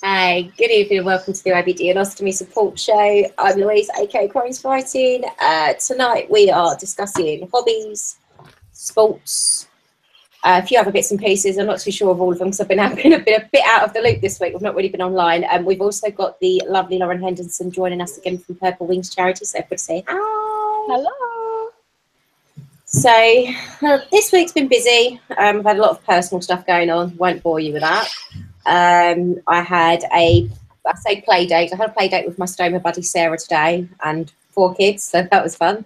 Hey, good evening and welcome to the IBD Ostomy Support Show. I'm Louise, aka Crows Fighting. Tonight we are discussing hobbies, sports, a few other bits and pieces. I'm not too sure of all of them because I've been a bit out of the loop this week. We've not really been online. We've also got the lovely Lauren Henderson joining us again from Purple Wings Charity. So everybody say hi. Hello. So this week's been busy. I've had a lot of personal stuff going on. Won't bore you with that. I had I say play date. I had a play date with my stoma buddy Sarah today and 4 kids, so that was fun.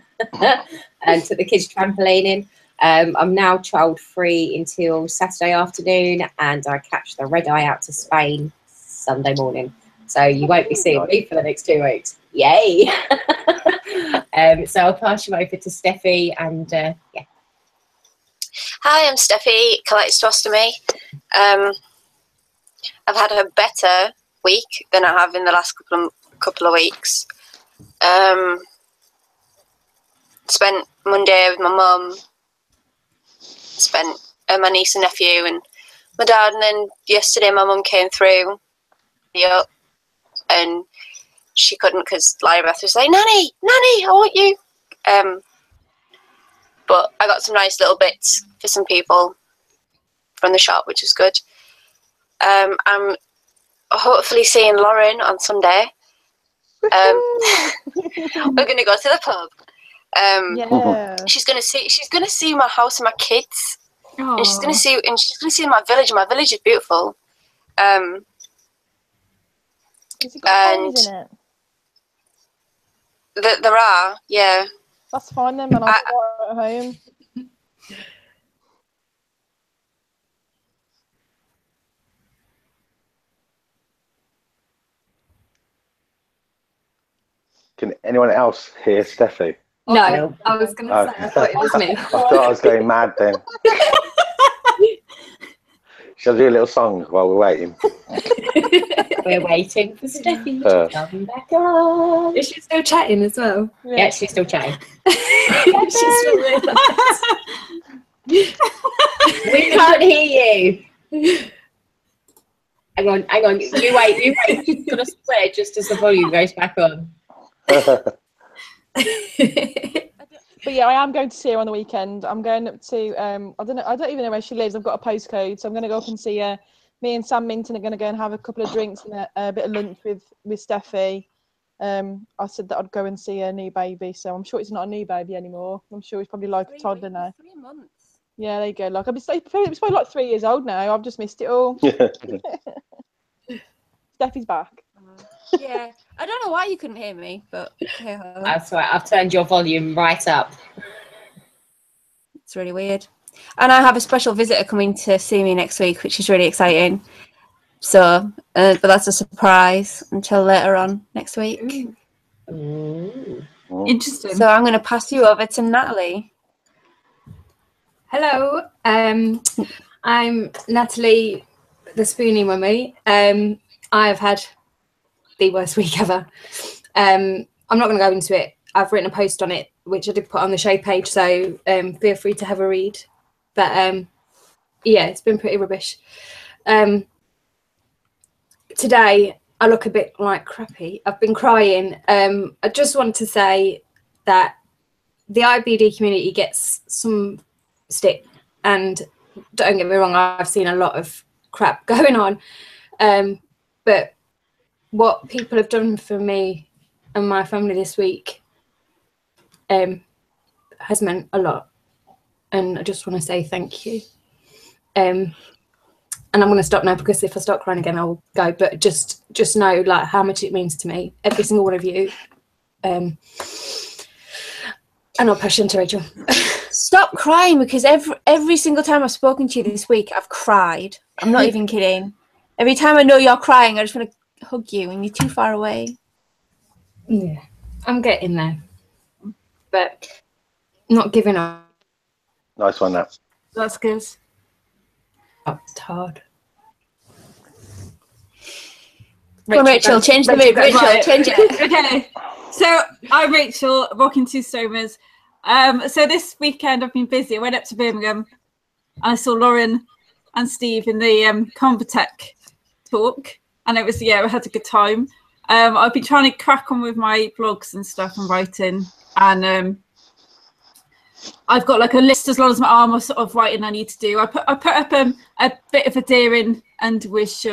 And took the kids trampolining. I'm now child free until Saturday afternoon, and I catch the red eye out to Spain Sunday morning. So you won't be seeing me for the next 2 weeks. Yay! So I'll pass you over to Steffi and yeah. Hi, I'm Steffi, Pilates Ostomy. I've had a better week than I have in the last couple of weeks. Spent Monday with my mum, spent my niece and nephew and my dad, and then yesterday my mum came through and she couldn't because Lyra was like, Nanny, I want you. But I got some nice little bits for some people from the shop, which is good. I'm hopefully seeing Lauren on Sunday. We're gonna go to the pub. Yeah. She's gonna see my house and my kids. Aww. And she's gonna see my village. My village is beautiful. Has it got holes in it? There are, yeah. That's fine then, man. I'll be at home. Can anyone else hear Steffi? No, I was going to say, I thought it was me. I thought I was going mad then. Shall I do a little song while we're waiting? We're waiting for Steffi to come back on. Is she still chatting as well? Yeah, she's still chatting. She's still with us. We can't hear you. Hang on. You wait. She's going to swear just as the volume goes back on. But yeah, I am going to see her on the weekend. I'm going up to I don't even know where she lives. I've got a postcode, so I'm going to go up and see her. Me and Sam Minton are going to go and have a couple of drinks and a bit of lunch with Steffi. I said that I'd go and see her new baby, so I'm sure it's not a new baby anymore. I'm sure he's probably like a toddler now. 3 months. Yeah, there you go. Like it's probably like 3 years old now. I've just missed it all. Steffi's back. Yeah, I don't know why you couldn't hear me, but That's right. I've turned your volume right up. it's really weird. And I have a special visitor coming to see me next week, which is really exciting. So, but that's a surprise until later on next week. Ooh. Interesting. So I'm going to pass you over to Natalie. Hello, I'm Natalie, the Spoonie Mummy. I've had the worst week ever. I'm not going to go into it. I've written a post on it, which I did put on the show page, so feel free to have a read. But yeah, it's been pretty rubbish. Today, I look a bit like crappy. I've been crying. I just want to say that the IBD community gets some stick, and don't get me wrong, I've seen a lot of crap going on. But what people have done for me and my family this week has meant a lot, and I just want to say thank you. And I'm going to stop now because if I start crying again, I'll go. But just know like how much it means to me, every single one of you. And I'll pass you on to Rachel. Stop crying, because every single time I've spoken to you this week, I've cried. I'm not even kidding. Every time I know you're crying, I just want to hug you, and you're too far away. Yeah, I'm getting there, but not giving up. Nice one, Nat. That's good. It's hard. Rachel, change the mood. Rachel, change it. Okay, so I'm Rachel, rocking 2 stomas. So this weekend I've been busy. I went up to Birmingham and I saw Lauren and Steve in the Convatec talk. and it was, yeah, I had a good time. I've been trying to crack on with my blogs and stuff and writing, and I've got like a list as long as my arm of writing I need to do. I put up a bit of a deer and wish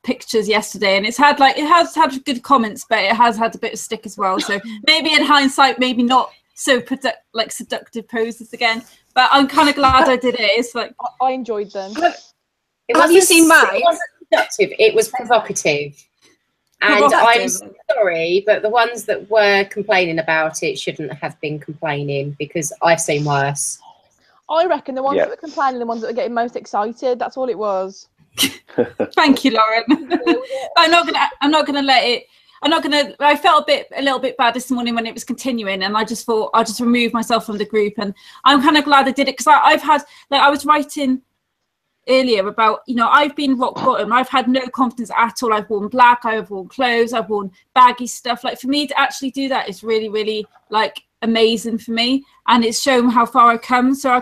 pictures yesterday, and it has had good comments, but it has had a bit of stick as well. So maybe in hindsight, maybe not so seductive poses again. But I'm kind of glad I did it. It's like I enjoyed them. Have you seen mine? It wasn't seductive. It was provocative. And I'm sorry, but the ones that were complaining about it shouldn't have been complaining, because I've seen worse. I reckon the ones that were complaining, the ones that were getting most excited. That's all it was. Thank you, Lauren. I'm not gonna let it. I felt a little bit bad this morning when it was continuing, and I just thought I'll just remove myself from the group. And I'm kind of glad I did it, because I've had, like, I was writing earlier about, you know, I've been rock bottom. I've had no confidence at all. I've worn black, I've worn clothes, I've worn baggy stuff. Like, for me to actually do that is really, really like amazing for me, and it's shown how far I've come. So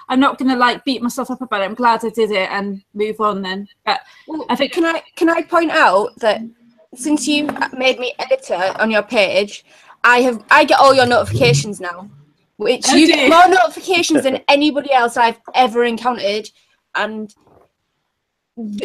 I'm not gonna like beat myself up about it. I'm glad I did it and move on then. But I think, can I point out that since you made me editor on your page, I get all your notifications now, which you get more notifications than anybody else I've ever encountered, and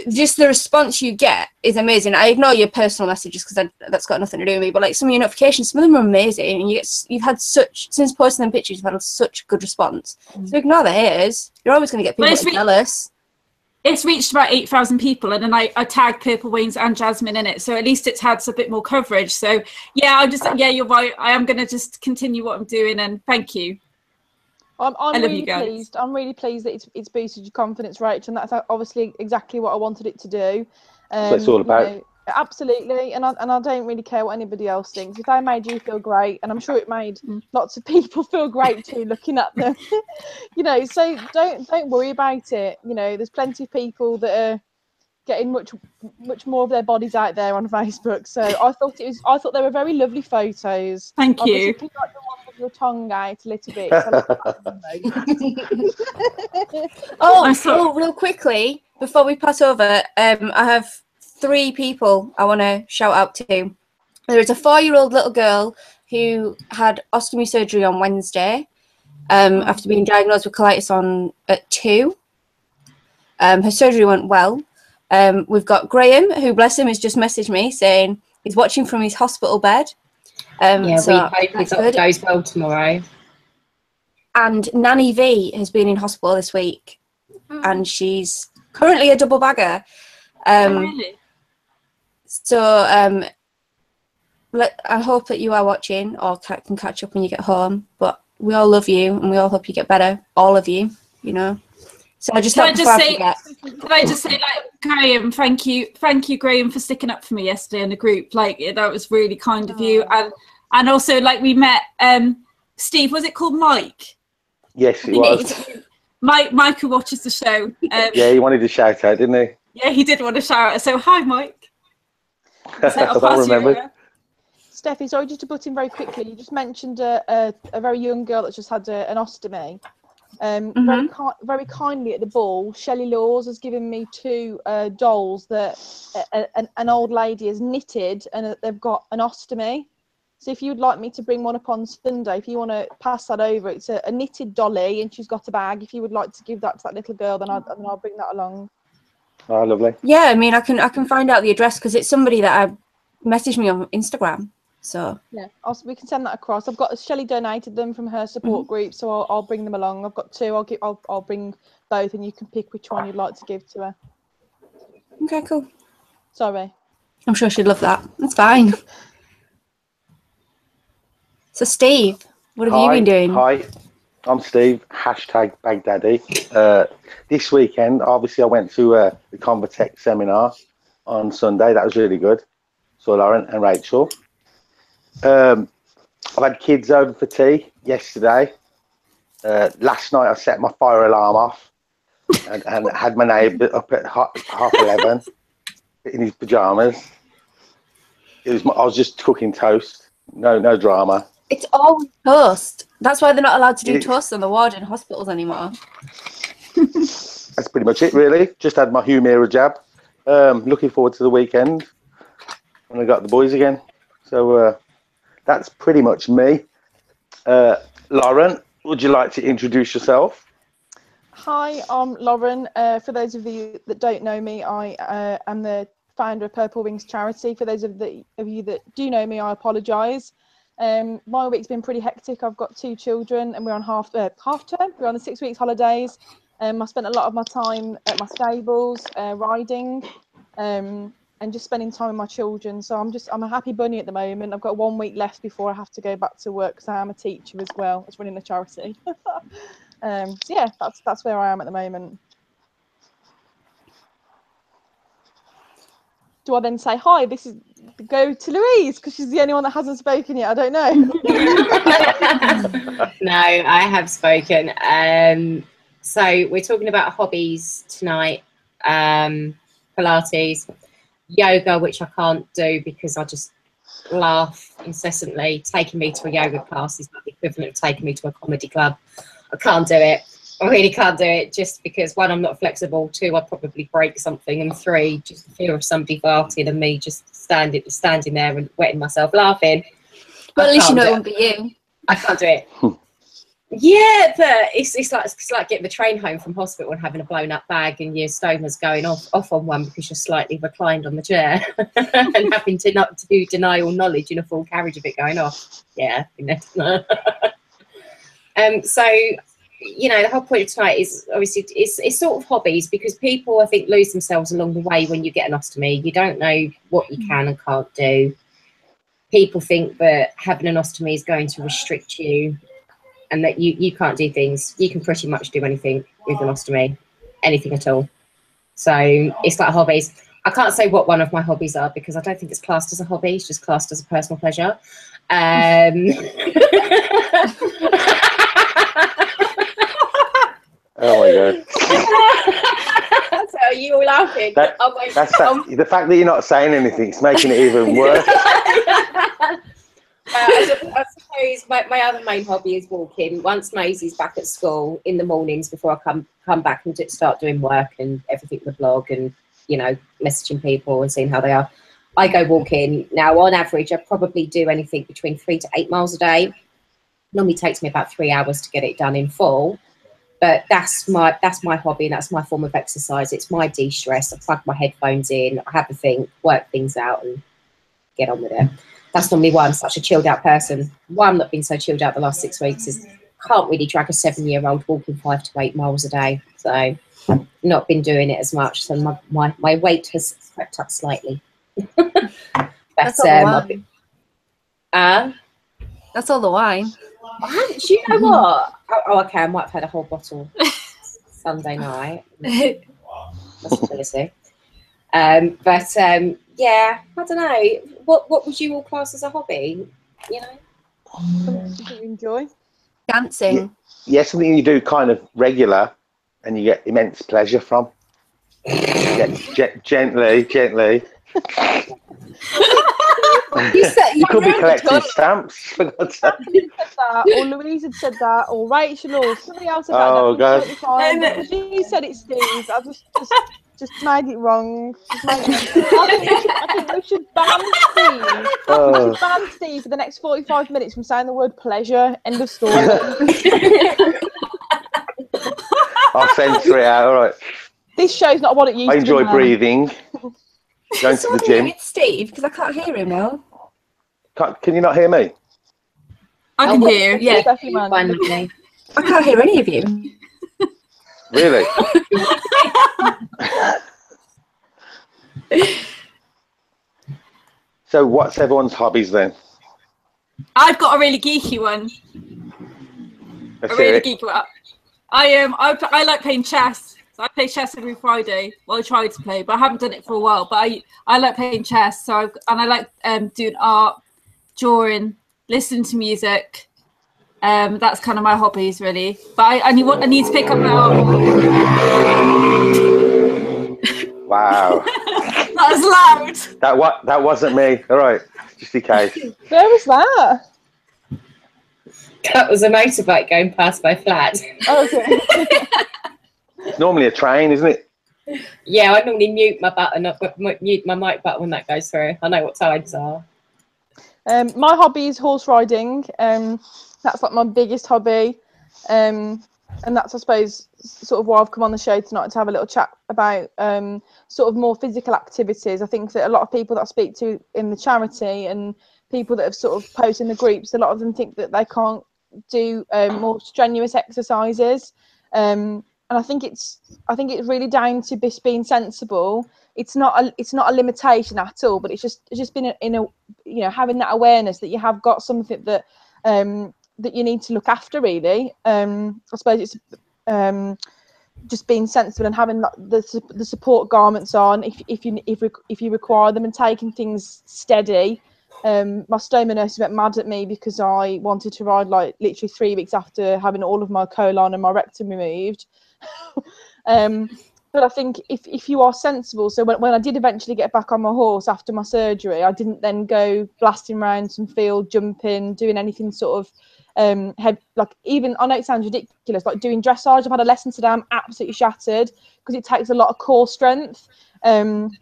just the response you get is amazing. I ignore your personal messages because that's got nothing to do with me, but like some of your notifications, some of them are amazing, and you've had since posting them pictures, you've had such good response. So ignore the haters. You're always going to get people jealous. It's reached about 8,000 people, and then I tagged Purple Wings and Jasmine in it, so at least it's had a bit more coverage. So yeah, you're right. I am going to just continue what I'm doing, and thank you. I'm really pleased. I'm really pleased that it's boosted your confidence, Rach, and that's obviously exactly what I wanted it to do. That's what it's all about. You know, absolutely, and I don't really care what anybody else thinks. If they made you feel great, and I'm sure it made lots of people feel great too, looking at them, you know. So don't worry about it. You know, there's plenty of people that are getting much more of their bodies out there on Facebook. So I thought they were very lovely photos. Thank you. Like the one with your tongue out a little bit. So real quickly before we pass over, I have 3 people I want to shout out to. There is a 4-year-old little girl who had ostomy surgery on Wednesday after being diagnosed with colitis at 2. Her surgery went well. We've got Graham, who, bless him, has just messaged me saying he's watching from his hospital bed. We hope it goes well tomorrow. And Nanny V has been in hospital this week, and she's currently a double bagger. Really? So I hope that you are watching or can catch up when you get home. But we all love you, and we all hope you get better, all of you, you know. So I just Can I just say, like, Graham, thank you, Graham, for sticking up for me yesterday in the group. Like, that was really kind of you. And also, like, we met Steve. Was it called Mike? Yes, it was. Mike who watches the show. Yeah, he wanted to shout out, didn't he? Yeah, he did want to shout out. So hi, Mike. I don't remember. Steffi, sorry, just to butt in very quickly. You just mentioned a very young girl that's just had an ostomy. Very kindly at the ball, Shelley Laws has given me 2 dolls that an old lady has knitted, and they've got an ostomy. So if you'd like me to bring one up on Sunday, if you want to pass that over, it's a knitted dolly, and she's got a bag. If you would like to give that to that little girl, then I'll bring that along. Oh, lovely. Yeah, I mean, I can find out the address because it's somebody that messaged me on Instagram. So yeah, we can send that across. I've got Shelley donated them from her support group, so I'll bring them along. I've got 2. I'll bring both, and you can pick which one you'd like to give to her. Okay, cool. Sorry. I'm sure she'd love that. That's fine. So Steve, what have you been doing? Hi, I'm Steve. #BagDaddy. This weekend, obviously, I went to the Convatec seminar on Sunday. That was really good. So Lauren and Rachel. I've had kids over for tea yesterday. Last night I set my fire alarm off and had my neighbour up at half 11 in his pyjamas. I was just cooking toast. No drama. It's always toast. That's why they're not allowed to do toast on the ward in hospitals anymore. That's pretty much it, really. Just had my Humira jab. Looking forward to the weekend when I got the boys again. So that's pretty much me. Lauren, would you like to introduce yourself? Hi, I'm Lauren. For those of you that don't know me, I am the founder of Purple Wings Charity. For those of you that do know me, I apologise. My week's been pretty hectic. I've got 2 children and we're on half term. We're on the 6 weeks holidays. I spent a lot of my time at my stables, riding, and just spending time with my children. So I'm a happy bunny at the moment. I've got 1 week left before I have to go back to work because I am a teacher as well as running a charity. So yeah, that's where I am at the moment. Do I then say hi? This is go to Louise because she's the only one that hasn't spoken yet. I don't know. No, I have spoken. So we're talking about hobbies tonight. Pilates, yoga, which I can't do because I just laugh incessantly. Taking me to a yoga class is like the equivalent of taking me to a comedy club. I can't do it. I really can't do it just because 1, I'm not flexible, 2, I'd probably break something, and 3, just the fear of somebody farting and me just standing there and wetting myself laughing. Well, at least you know it won't be you. I can't do it. Yeah, but it's like getting the train home from hospital and having a blown up bag and your stoma's going off on one because you're slightly reclined on the chair and having to not to deny all knowledge in a full carriage of it going off. Yeah, you know. So, you know, the whole point of tonight is obviously it's sort of hobbies, because people, I think, lose themselves along the way when you get an ostomy. You don't know what you can and can't do. People think that having an ostomy is going to restrict you and that you can't do things. You can pretty much do anything with an ostomy, anything at all. So it's like hobbies. I can't say what one of my hobbies are because I don't think it's classed as a hobby. It's just classed as a personal pleasure. Oh my god! So are you all laughing? The fact that you're not saying anything is making it even worse. I suppose my other main hobby is walking. Once Maisie's back at school in the mornings, before I come back and start doing work and everything, the blog and, you know, messaging people and seeing how they are, I go walking. Now, on average, I probably do anything between 3 to 8 miles a day. Normally takes me about 3 hours to get it done in full. But that's my hobby, and that's my form of exercise. It's my de-stress. I plug my headphones in, I have a think, work things out and get on with it. That's normally why I'm such a chilled out person. Why I'm not been so chilled out the last 6 weeks is can't really drag a 7-year-old walking 5 to 8 miles a day. So not been doing it as much. So my weight has crept up slightly. That's all the wine. That's all the wine. Do you know what? Oh, okay. I might have had a whole bottle Sunday night. Possibility. But yeah, I don't know. What would you all class as a hobby? You know, Something you enjoy. Dancing. Yeah, something you do kind of regular, and you get immense pleasure from. Gently. You could be collecting stamps. For God's sake. Said that, or Louise had said that, or Rachel, or somebody else said that. Oh God! She said it, Steve. I just made it wrong. I think we should ban Steve. We should ban Steve for the next 45 minutes from saying the word pleasure. End of story. I'll censor it out. All right. This show's not what it used to be. I enjoy breathing. Going to the gym. It's Steve, because I can't hear him now. Can you not hear me? I can hear you. Yeah, definitely. I can't hear any of you. Really? So what's everyone's hobbies then? I've got a really geeky one. Geeky one. I like playing chess. So I play chess every Friday. Well, I try to play, but I haven't done it for a while. But I like playing chess. So I like doing art, drawing, listening to music. That's kind of my hobbies, really. But I need to pick up now. Wow. That was loud. That wasn't me. All right, just in case. Where was that? That was a motorbike going past my flat. Oh, okay. It's normally a train, isn't it? Yeah, I normally mute my mic button when that goes through. I know what times are. My hobby is horse riding. That's like my biggest hobby. And that's, I suppose, sort of why I've come on the show tonight, to have a little chat about sort of more physical activities. I think that a lot of people that I speak to in the charity and people that have sort of posted in the groups, a lot of them think that they can't do more strenuous exercises. And I think it's really down to just being sensible. It's not a limitation at all, but it's just been in a you know, having that awareness that you have got something that that you need to look after, really. I suppose it's just being sensible and having the support garments on if you require them, and taking things steady. My stoma nurse went mad at me because I wanted to ride like literally 3 weeks after having all of my colon and my rectum removed. But I think if you are sensible, so when I did eventually get back on my horse after my surgery, I didn't then go blasting around some field, jumping, doing anything sort of like, even, I know it sounds ridiculous, like doing dressage. I've had a lesson today, I'm absolutely shattered because it takes a lot of core strength. And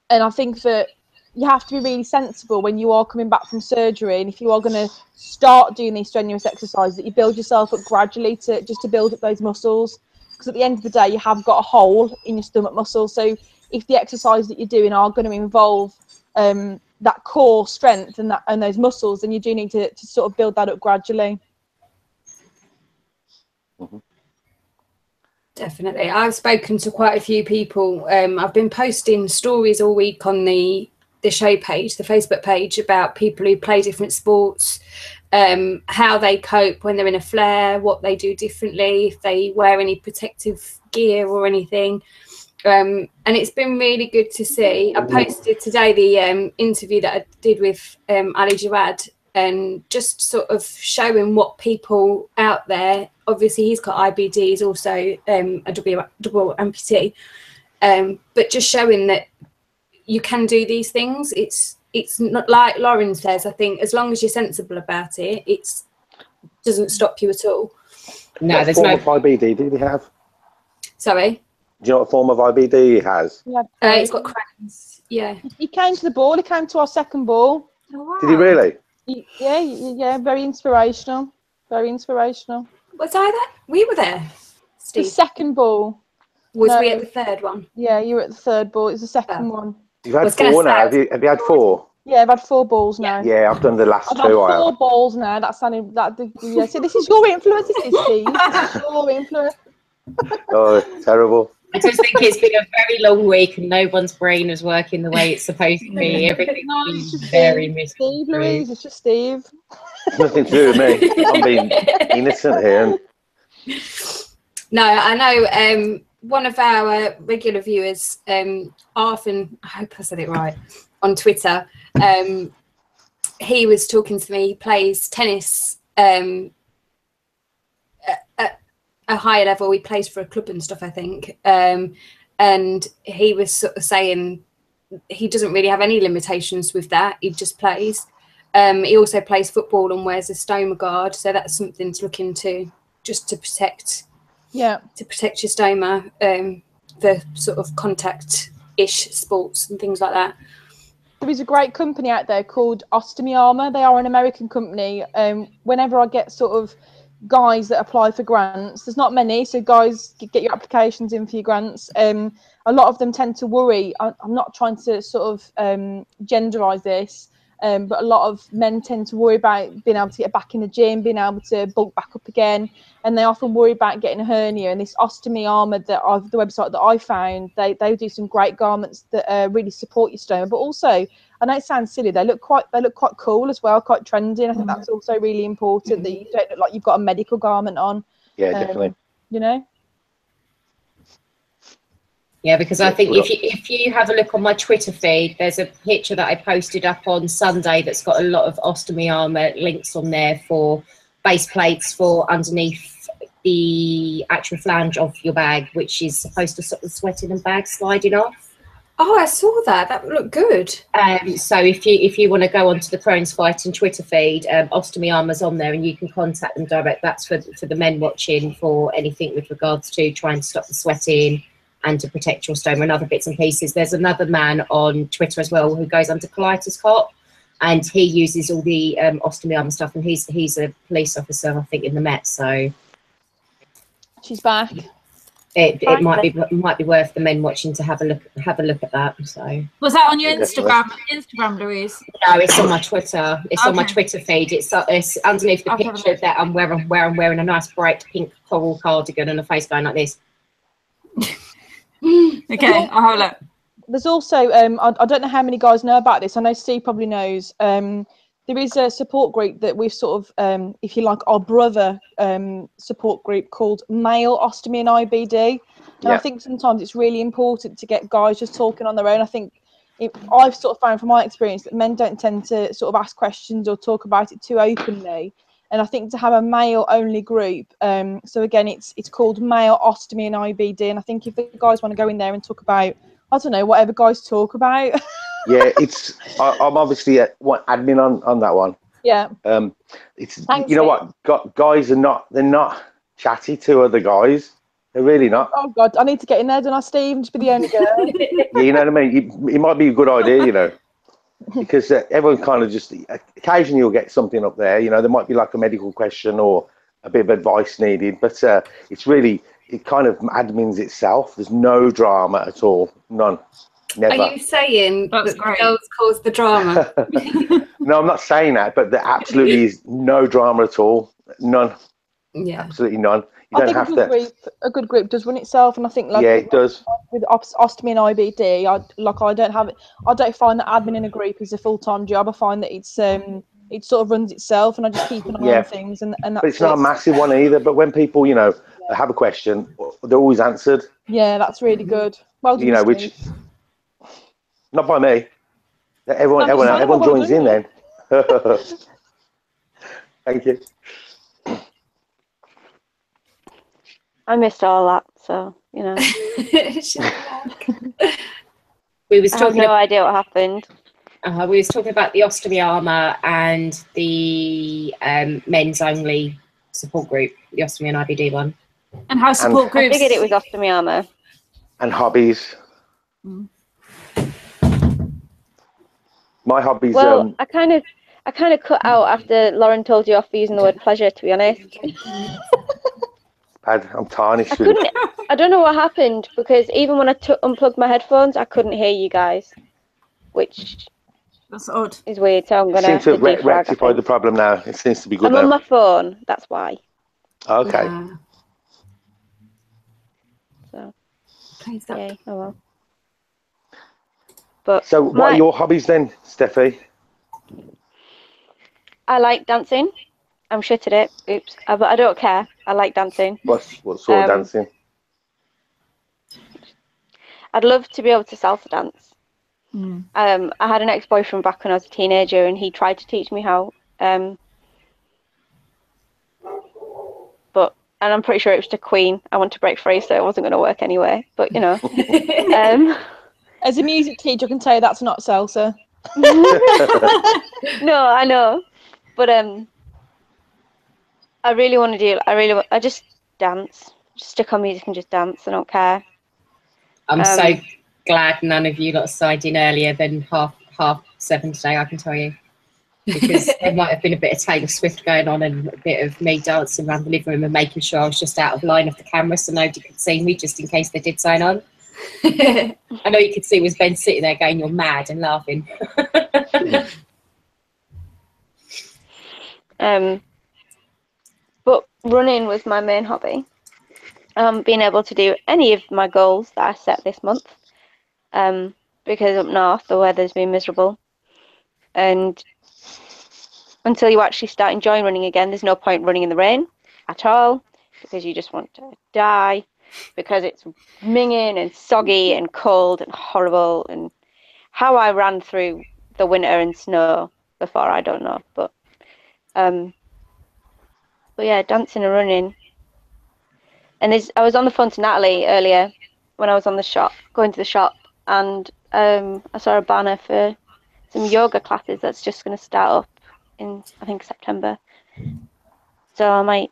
I think that you have to be really sensible when you are coming back from surgery, and if you are going to start doing these strenuous exercises, that you build yourself up gradually to build up those muscles. Because at the end of the day, you have got a hole in your stomach muscle. So if the exercise that you're doing are going to involve that core strength and those muscles, then you do need to sort of build that up gradually. Definitely. I've spoken to quite a few people. I've been posting stories all week on the show page, the Facebook page, about people who play different sports, how they cope when they're in a flare, what they do differently, if they wear any protective gear or anything. And it's been really good to see. I posted today the interview that I did with Ali Jawad, and just sort of showing what people out there, obviously he's got IBD, he's also a double amputee, but just showing that you can do these things. It's not like Lauren says, I think as long as you're sensible about it, it doesn't stop you at all. No, there's no form of IBD did he have? Sorry? Do you know what form of IBD he has? Yeah, he's got Crohn's. Yeah. he came to the ball. He came to our second ball. Oh, wow. Did he really? Yeah, very inspirational. Very inspirational. Was I there? We were there, Steve. The second ball. Was No. we at the third one? Yeah, you were at the third ball. It's the second one. You've had 4 now. Have you had 4? Yeah, I've had 4 balls now. Yeah, I've done the last I've 2. had 4 balls now. That's sounding yeah. So this is your influence, this is Steve. This is your influence. Oh, terrible. I just think it's been a very long week and no one's brain is working the way it's supposed to be. Everything's been very miserable. Steve, Louise, it's just Steve. It's nothing to do with me. I'm being innocent here. No, I know one of our regular viewers, Arthur, I hope I said it right, on Twitter, he was talking to me. He plays tennis at a higher level. He plays for a club and stuff, I think. And he was sort of saying he doesn't really have any limitations with that. He just plays. He also plays football and wears a stoma guard. So that's something to look into, just to protect. Yeah. To protect your stoma, the sort of contact-ish sports and things like that. There is a great company out there called Ostomy Armour. They are an American company. Whenever I get sort of guys that apply for grants, there's not many, so guys, get your applications in for your grants. A lot of them tend to worry. I'm not trying to sort of genderize this, but a lot of men tend to worry about being able to get back in the gym, being able to bulk back up again, and they often worry about getting a hernia. And this Ostomy Armour, the website that I found, they do some great garments that really support your stoma, but also, I know it sounds silly, they look quite cool as well, quite trendy. And I think that's also really important, that you don't look like you've got a medical garment on. Yeah, definitely. You know. Yeah, because I think if you have a look on my Twitter feed, there's a picture that I posted up on Sunday that's got a lot of Ostomy Armour links on there for base plates for underneath the actual flange of your bag, which is supposed to stop the sweating and bag sliding off. Oh, I saw that. That looked good. So if you want to go onto the Crohn's Fighting Twitter feed, Ostomy Armour's on there, and you can contact them direct. That's for the men watching, for anything with regards to trying to stop the sweating, and to protect your stoma and other bits and pieces. There's another man on Twitter as well who goes under Pilates cot, and he uses all the ostomy arm stuff, and he's a police officer, I think, in the Met. So she's back. It might be worth the men watching to have a look at that. So was that on your Instagram, Louise? No, it's on my Twitter. It's on my Twitter feed. It's underneath the picture that I'm wearing a nice bright pink coral cardigan and a face going like this. Okay, I'll have a look. There's also I don't know how many guys know about this. I know Steve probably knows. There is a support group that we've sort of, if you like, our brother support group called Male Ostomy and IBD. And I think sometimes it's really important to get guys just talking on their own. I think I've sort of found from my experience that men don't tend to sort of ask questions or talk about it too openly. And I think to have a male-only group, so again, it's called Male Ostomy and IBD. And I think if the guys want to go in there and talk about, I don't know, whatever guys talk about. Yeah, I'm obviously admin on that one. Yeah. It's Thanks, you know what, guys they're not chatty to other guys. They're really not. Oh God, I need to get in there, don't I, Steve? And just be the only girl. Yeah, you know what I mean. It might be a good idea, you know, because everyone kind of just occasionally you'll get something up there. You know, there might be like a medical question or a bit of advice needed, but it's really it kind of admins itself. There's no drama at all, none. Never. Are you saying that girls cause the drama? No, I'm not saying that, but there absolutely is no drama at all. None. Yeah. Absolutely none. You don't have to. A good group does run itself, and I think like it does. With ostomy and IBD, I don't find that admin in a group is a full-time job. I find that it sort of runs itself, and I just keep an eye on things. And that's but it's not a massive one either. But when people, you know, have a question, they're always answered. Yeah, that's really good. Well done, you know, which. Not by me. Everyone joins in then. Thank you. I missed all that, so you know. We was I talking. have no idea what happened. We was talking about the ostomy armour and the men's only support group, the ostomy and IBD one. And how support groups? I figured it was ostomy armour. And hobbies. My hobbies. Well, I kind of cut out after Lauren told you off for using the word pleasure. To be honest, I'm tarnished. I don't know what happened because even when I unplugged my headphones, I couldn't hear you guys, which that's odd. Is weird. So I'm gonna seem to have rectified the problem now. It seems to be good. I'm on my phone. That's why. Okay. Yeah. So. Yeah. Oh well. But so what are your hobbies then, Steffi? I like dancing. I'm shit at it. Oops. But I don't care. I like dancing. What sort of dancing? I'd love to be able to salsa dance. I had an ex-boyfriend back when I was a teenager, and he tried to teach me how. And I'm pretty sure it was to Queen. I Want to Break Free, so it wasn't going to work anyway. But you know. As a music teacher, I can tell you that's not salsa. No, I know, but I really want to do. I just dance. Just stick on music and just dance. I don't care. I'm so glad none of you lot signed in earlier than half 7 today. I can tell you, because there might have been a bit of Taylor Swift going on and a bit of me dancing around the living room and making sure I was just out of line of the camera so nobody could see me, just in case they did sign on. I know you could see was Ben sitting there going, "You're mad," and laughing. But running was my main hobby. Being able to do any of my goals that I set this month, because up north the weather's been miserable, and until you actually start enjoying running again, there's no point running in the rain at all, because you just want to die. Because it's minging and soggy and cold and horrible, and how I ran through the winter and snow before, I don't know, but yeah, dancing and running. And I was on the phone to Natalie earlier when I was on going to the shop, and I saw a banner for some yoga classes that's just going to start up in, I think, September, so I might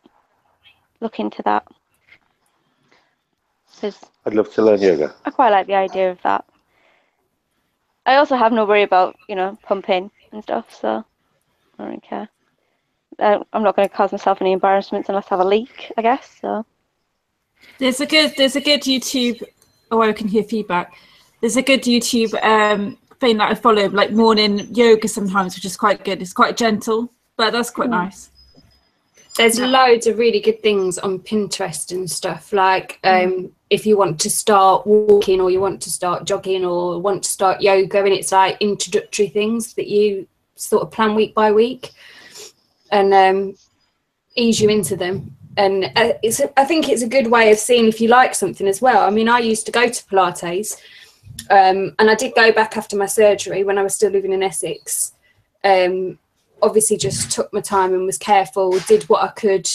look into that. because I'd love to learn yoga. I quite like the idea of that. I also have no worry about, pumping and stuff, so I don't care. I'm not going to cause myself any embarrassments unless I have a leak, I guess. So There's a good YouTube. Oh, I can hear feedback. There's a good YouTube thing that I follow, like morning yoga sometimes, which is quite good. It's quite gentle, but that's quite nice. There's loads of really good things on Pinterest and stuff. Like if you want to start walking, or you want to start jogging, or want to start yoga, and it's like introductory things that you sort of plan week by week, and ease you into them. And I think it's a good way of seeing if you like something as well. I mean, I used to go to Pilates, and I did go back after my surgery when I was still living in Essex. Obviously just took my time and was careful, did what I could,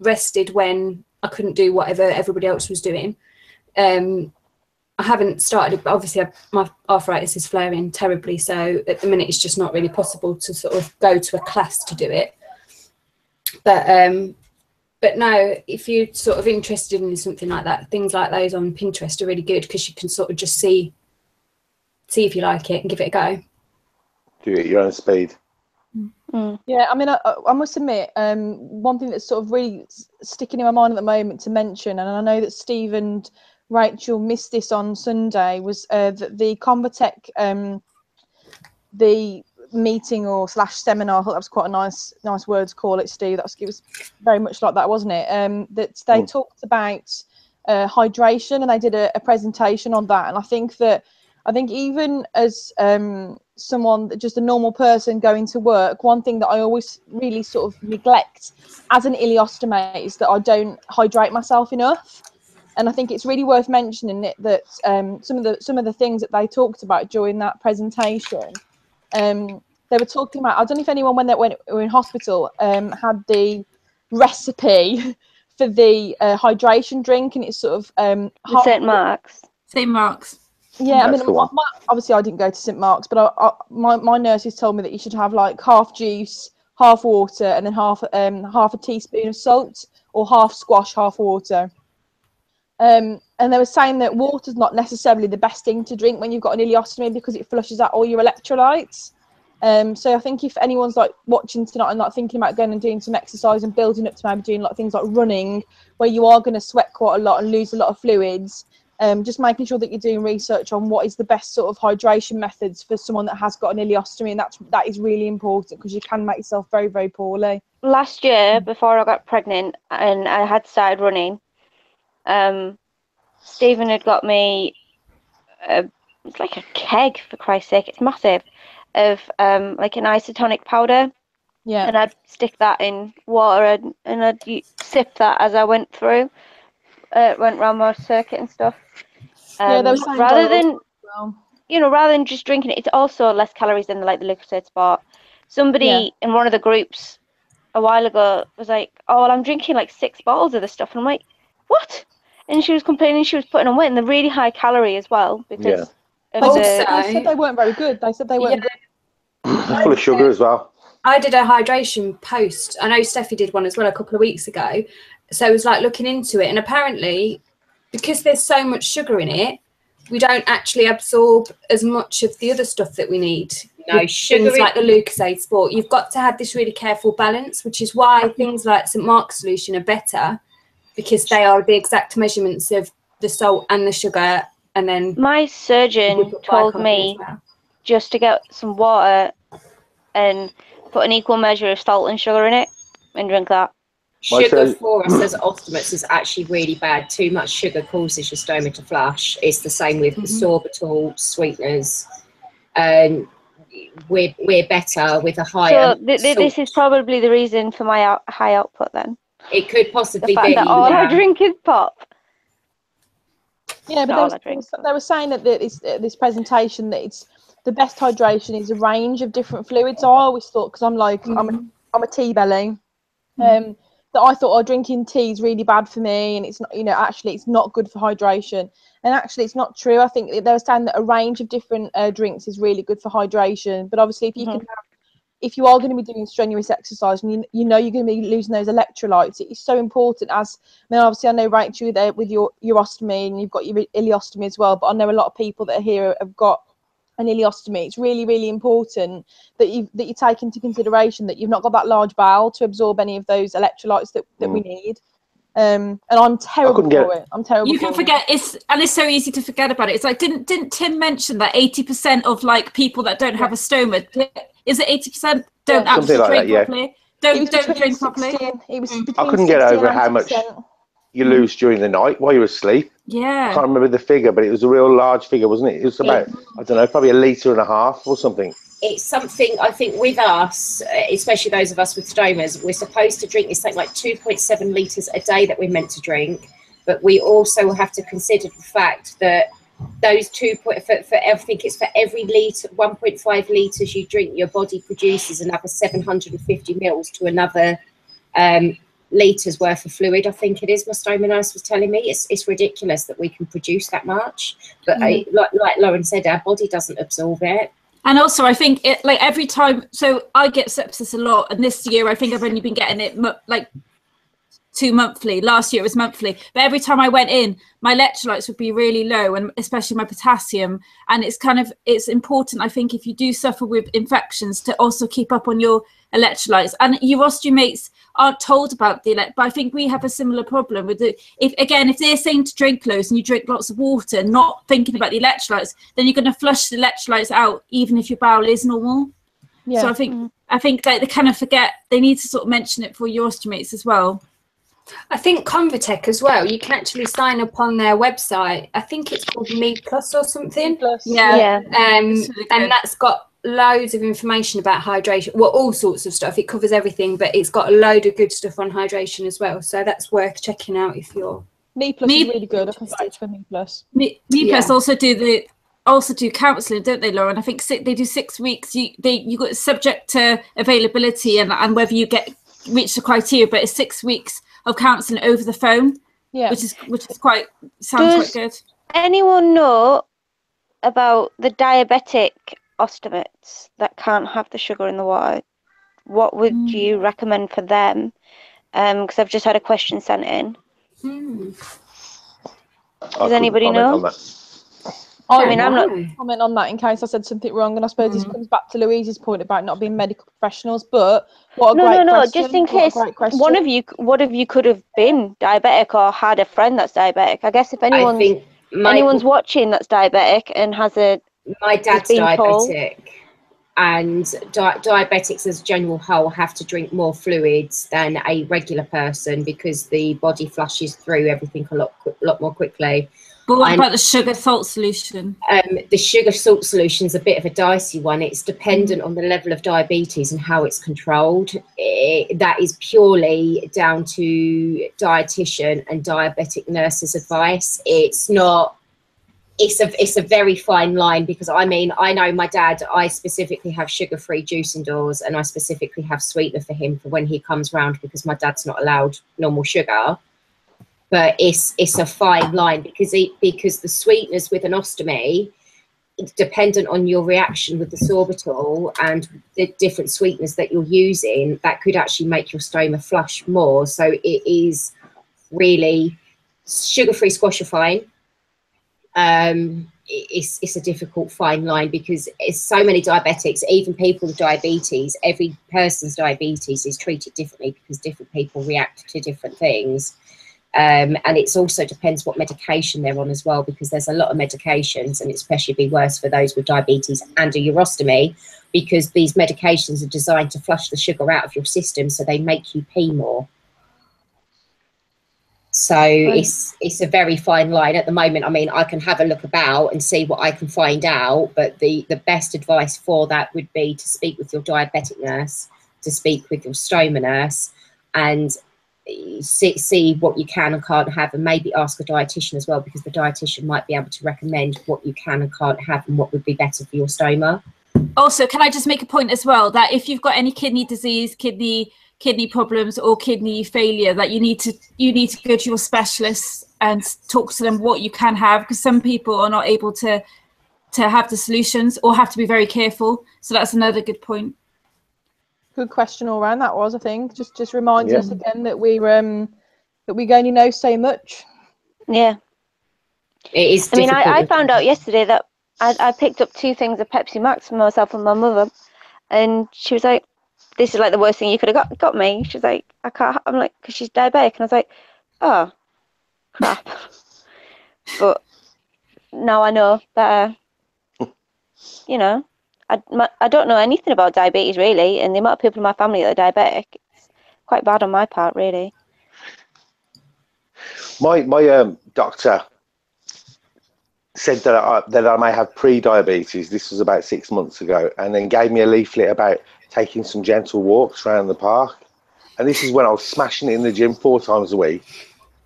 rested when I couldn't do whatever everybody else was doing. I haven't started, but obviously my arthritis is flaring terribly, so at the minute it's just not really possible to sort of go to a class to do it. But no, if you're sort of interested in something like that, things like those on Pinterest are really good, because you can sort of just see if you like it and give it a go. Do it at your own speed. Yeah, I mean, I must admit, one thing that's sort of really sticking in my mind at the moment to mention, and I know that Steve and Rachel missed this on Sunday, was that the Convatec, the meeting or / seminar, I thought that was quite a nice word to call it, Steve. It was very much like that, wasn't it? That they talked about hydration, and they did a presentation on that. And I think even as someone, just a normal person going to work, one thing that I always really sort of neglect as an ileostomate is that I don't hydrate myself enough. And I think it's really worth mentioning it that some of the things that they talked about during that presentation, they were talking about, I don't know if anyone when they were in hospital had the recipe for the hydration drink, and it's sort of St. Mark's. St. Mark's. Yeah, I mean, obviously I didn't go to St. Mark's, but my nurses told me that you should have like half juice, half water, and then half a teaspoon of salt, or half squash, half water. And they were saying that water's not necessarily the best thing to drink when you've got an ileostomy, because it flushes out all your electrolytes. So I think if anyone's like watching tonight and like thinking about going and doing some exercise and building up to maybe doing like things like running, where you are going to sweat quite a lot and lose a lot of fluids, just making sure that you're doing research on what is the best sort of hydration methods for someone that has got an ileostomy, and that is really important, because you can make yourself very, very poorly. Last year, before I got pregnant and I had started running, Stephen had got me it's like a keg, for Christ's sake, it's massive, of like an isotonic powder. Yeah. And I'd stick that in water and I'd sip that as I went through, went around my circuit and stuff. Yeah, there was rather than just drinking it, it's also less calories than like the Lucozade Sport. Somebody in one of the groups a while ago was like, "Oh, well, I'm drinking like 6 bottles of this stuff," and I'm like, "What?" And she was complaining she was putting on weight, and they're really high calorie as well, because they said they weren't very good. They said they weren't good. Full of sugar as well. I did a hydration post. I know Steffi did one as well a couple of weeks ago. So it was like looking into it, and apparently, because there's so much sugar in it, we don't actually absorb as much of the other stuff that we need. No, sugar things like the Lucozade Sport. You've got to have this really careful balance, which is why things like St. Mark's solution are better, because they are the exact measurements of the salt and the sugar. And then my surgeon told me just to get some water and put an equal measure of salt and sugar in it and drink that. Sugar for us as ostomates is actually really bad. Too much sugar causes your stoma to flush. It's the same with sorbitol, sweeteners. We're better with a higher. So this is probably the reason for my high output then. It could possibly the fact be that all I drink is pop. Yeah, but they were saying that this presentation that it's the best hydration is a range of different fluids. So I always thought, because I'm like I'm a tea belly, that I thought drinking tea is really bad for me, and it's not, actually it's not good for hydration. And actually it's not true. I think they were saying that a range of different drinks is really good for hydration. But obviously if you can have if you are going to be doing strenuous exercise and you know you're going to be losing those electrolytes, it's so important. As I mean, obviously I know Rachel there with your ostomy, and you've got your ileostomy as well, but I know a lot of people that are here have got an ileostomy. It's really, really important that you take into consideration that you've not got that large bowel to absorb any of those electrolytes that we need. And I'm terrible for it. I'm terrible. You can forget it's so easy to forget about it. It's like didn't Tim mention that 80% of like people that don't have a stoma, is it 80% don't actually drink properly? Don't drink properly. It was I couldn't get over how much you lose during the night while you're asleep. Yeah. I can't remember the figure, but it was a real large figure, wasn't it? It was about, I don't know, probably 1.5 litres or something. It's something, I think, with us, especially those of us with stomas, we're supposed to drink, it's something like 2.7 litres a day that we're meant to drink. But we also have to consider the fact that those for every litre, 1.5 litres you drink, your body produces another 750 mils to another litres worth of fluid, I think it is. My stoma nurse was telling me it's ridiculous that we can produce that much, but like Lauren said, our body doesn't absorb it. And also I think it, like every time, so I get sepsis a lot, and this year I think I've only been getting it like 2 monthly. Last year it was monthly, but every time I went in, my electrolytes would be really low, and especially my potassium. And it's important, I think, if you do suffer with infections, to also keep up on your electrolytes. And your osteomates aren't told about but I think we have a similar problem with it. If they're saying to drink loads and you drink lots of water, not thinking about the electrolytes, then you're going to flush the electrolytes out even if your bowel is normal. Yeah. So I think that they kind of forget, they need to sort of mention it for your osteomates as well. I think Convatec as well, you can actually sign up on their website. I think it's called Me Plus or something. Yeah. And that's got loads of information about hydration, well, all sorts of stuff. It covers everything, but it's got a load of good stuff on hydration as well, so that's worth checking out if you're Me Plus is really good. I can vouch for Me Plus. Me Plus also do counselling, don't they, Lauren? I think they do 6 weeks. You got subject to availability and whether you reach the criteria, but it's 6 weeks of counselling over the phone. Yeah, which is sounds quite good. Anyone know about the diabetic ostomates that can't have the sugar in the water? What would you recommend for them? Because I've just had a question sent in. Does anybody know? I mean, I'm not comment on that in case I said something wrong, and I suppose this comes back to Louise's point about not being medical professionals. But what a great question. Just in case one of you could have been diabetic or had a friend that's diabetic. I guess if anyone's watching that's diabetic and has my dad's diabetic, and diabetics as a general whole have to drink more fluids than a regular person because the body flushes through everything a lot more quickly. But what about the sugar salt solution? The sugar salt solution is a bit of a dicey one. It's dependent on the level of diabetes and how it's controlled. That is purely down to dietitian and diabetic nurses' advice. It's not. It's a very fine line, because I mean, I know my dad, I specifically have sugar-free juice indoors, and I specifically have sweetener for him for when he comes round, because my dad's not allowed normal sugar. But it's a fine line, because the sweeteners with an ostomy, dependent on your reaction with the sorbitol and the different sweeteners that you're using, that could actually make your stoma flush more. So it is really, sugar-free squash are fine. It's a difficult fine line, because it's so many diabetics, even people with diabetes. Every person's diabetes is treated differently because different people react to different things. And it also depends what medication they're on as well, because there's a lot of medications, and especially be worse for those with diabetes and a urostomy, because these medications are designed to flush the sugar out of your system, so they make you pee more. So it's a very fine line at the moment. I mean, I can have a look about and see what I can find out, but the best advice for that would be to speak with your diabetic nurse, to speak with your stoma nurse, and see what you can and can't have, and maybe ask a dietitian as well, because the dietitian might be able to recommend what you can and can't have and what would be better for your stoma. Also, can I just make a point as well, that if you've got any kidney disease, kidney problems or kidney failure, that you need to go to your specialists and talk to them what you can have, because some people are not able to have the solutions or have to be very careful. So that's another good point. Good question all around that was, I think. Just reminding us again that we only know so much. Yeah. It is. I mean, I difficult. found out yesterday that I picked up 2 things of Pepsi Max for myself and my mother, and she was like, "This is like the worst thing you could have got me." She's like, "I can't." I'm like, "Because she's diabetic," and I was like, "Oh, crap." But now I know that, you know, I don't know anything about diabetes really, and the amount of people in my family that are diabetic, it's quite bad on my part, really. My doctor said that I may have pre-diabetes. This was about 6 months ago, and then gave me a leaflet about taking some gentle walks around the park. And this is when I was smashing it in the gym 4 times a week,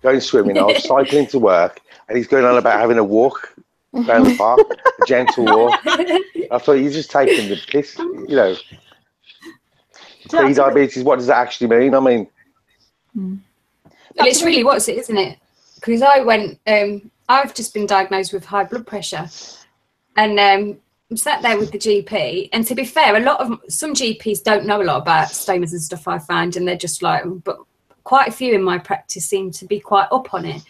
going swimming. I was cycling to work, and he's going on about having a walk around the park, a gentle walk. I thought, you're just taking the piss, you know. Pre-diabetes, what does that actually mean? I mean, well, it's really what's it, isn't it? Because I've just been diagnosed with high blood pressure, and I'm sat there with the GP. And to be fair, some GPs don't know a lot about stomas and stuff, I find, and they're just like, but quite a few in my practice seem to be quite up on it.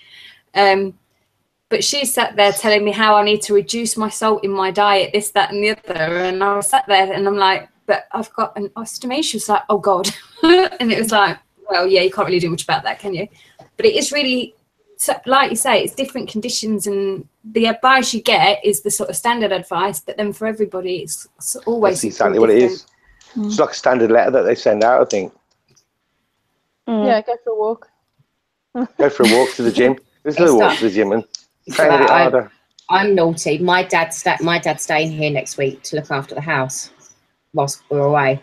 But she sat there telling me how I need to reduce my salt in my diet, this, that, and the other. And I was sat there, and I'm like, but I've got an ostomy. She was like, oh God, and it was like, well, yeah, you can't really do much about that, can you? But it is really, like you say, it's different conditions, and the advice you get is the sort of standard advice, but then for everybody, it's always that's exactly what it is. It's like a standard letter that they send out, I think. Yeah, go for a walk. Go for a walk to the gym. There's no walk to the gym and train a bit harder. I'm naughty. My dad's staying here next week to look after the house whilst we're away.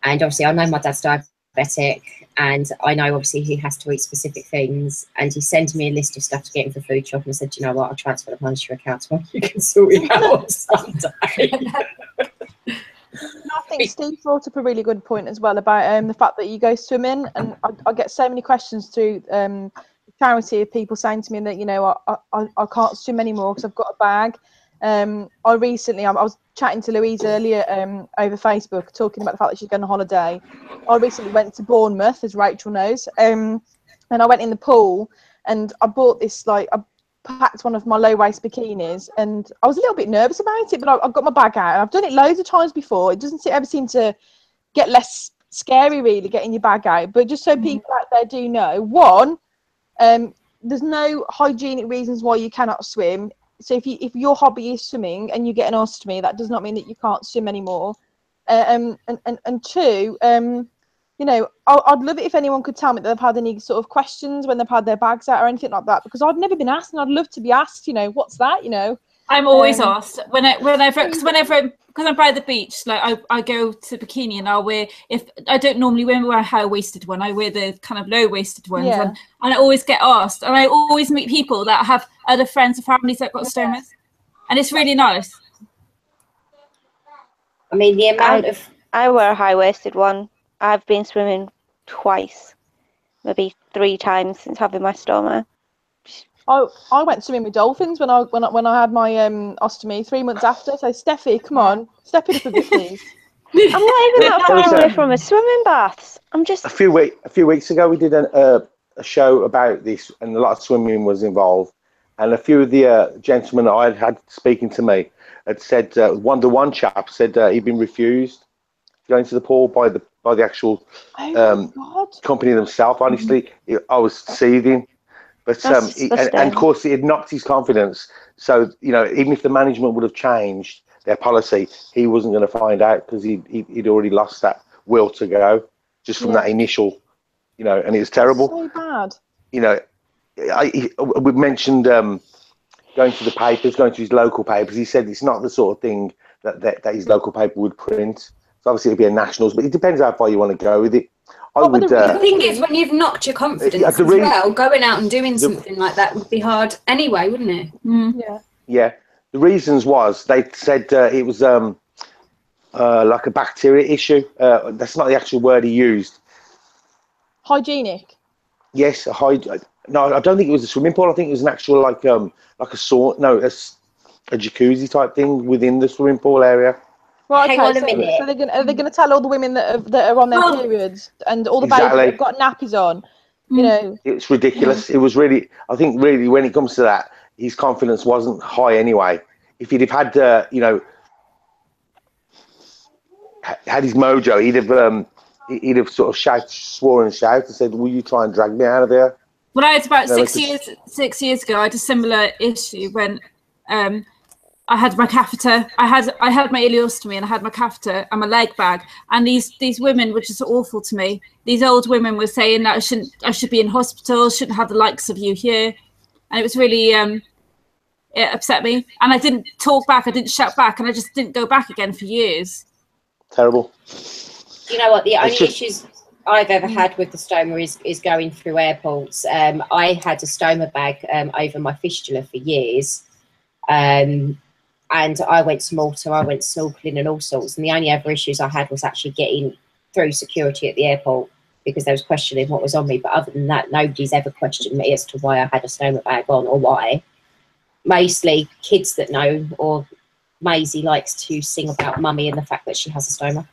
And obviously I know my dad's diabetic, and I know obviously he has to eat specific things, and he sent me a list of stuff to get him for food shop, and I said, you know what, I'll transfer the money to your account tomorrow. You can sort it out on Sunday. I think Steve brought up a really good point as well about the fact that you go swimming, and I get so many questions through charity of people saying to me that, you know, I can't swim anymore because I've got a bag. I was chatting to Louise earlier over Facebook, talking about the fact that she's going on holiday. I recently went to Bournemouth, as Rachel knows, and I went in the pool, and I bought this, like, I packed one of my low waist bikinis, and I was a little bit nervous about it, but I got my bag out, and I've done it loads of times before. It doesn't ever seem to get less scary, really, getting your bag out. But just so people out there do know, one, there's no hygienic reasons why you cannot swim. So if your hobby is swimming and you get an ostomy, that does not mean that you can't swim anymore. And two, you know, I'd love it if anyone could tell me that they've had any sort of questions when they've had their bags out or anything like that, because I've never been asked, and I'd love to be asked, you know, what's that, you know. I'm always asked whenever because I'm by the beach, like I go to bikini, and I'll wear, if I don't normally wear a high-waisted one, I wear the kind of low-waisted ones, and I always get asked, and I always meet people that have other friends or families that got stomas, and it's really nice. I mean, the amount I wear a high-waisted one. I've been swimming twice, maybe 3 times since having my stoma. I went swimming with dolphins when I had my ostomy 3 months after. So Steffi, come on, step it up a bit, please. I'm not even that far away from a swimming baths. I'm just a few weeks ago we did a show about this, and a lot of swimming was involved. And a few of the gentlemen that I had speaking to me had said one chap said he'd been refused going to the pool by the actual company themselves. Honestly, I was seething. But and of course, it had knocked his confidence. So, you know, even if the management would have changed their policy, he wasn't going to find out, because he'd already lost that will to go just from that initial, you know, and it was terrible. So bad. You know, we mentioned going to the papers, going to his local papers. He said it's not the sort of thing that his local paper would print. So obviously it'd be a nationals, but it depends how far you want to go with it. The thing is, when you've knocked your confidence as well, going out and doing something like that would be hard anyway, wouldn't it? Yeah. The reasons was they said it was like a bacteria issue. That's not the actual word he used. Hygienic. Yes, no, I don't think it was a swimming pool. I think it was an actual like a sauna, a jacuzzi type thing within the swimming pool area. Right, Hang okay, on a so, minute. so are they gonna tell all the women that are on their periods and all the babies that have got nappies on? You know, it's ridiculous. It was really, I think, really, when it comes to that, his confidence wasn't high anyway. If he'd have had, had his mojo, he'd have sort of swore and shouted and said, "Will you try and drag me out of here?" When I was about 6 years ago, I had a similar issue when I had my catheter. I had my ileostomy and I had my catheter and my leg bag. And these women were just awful to me. These old women were saying that I should be in hospital, shouldn't have the likes of you here. And it was really it upset me. And I didn't talk back, I didn't shout back, and I just didn't go back again for years. Terrible. Do you know what? The only issues I've ever had with the stoma is going through airports. I had a stoma bag over my fistula for years. And I went to Malta, I went snorkeling and all sorts. And the only other issues I had was actually getting through security at the airport because they was questioning what was on me. But other than that, nobody's ever questioned me as to why I had a stoma bag on or why. Mostly kids that know, or Maisie likes to sing about mummy and the fact that she has a stoma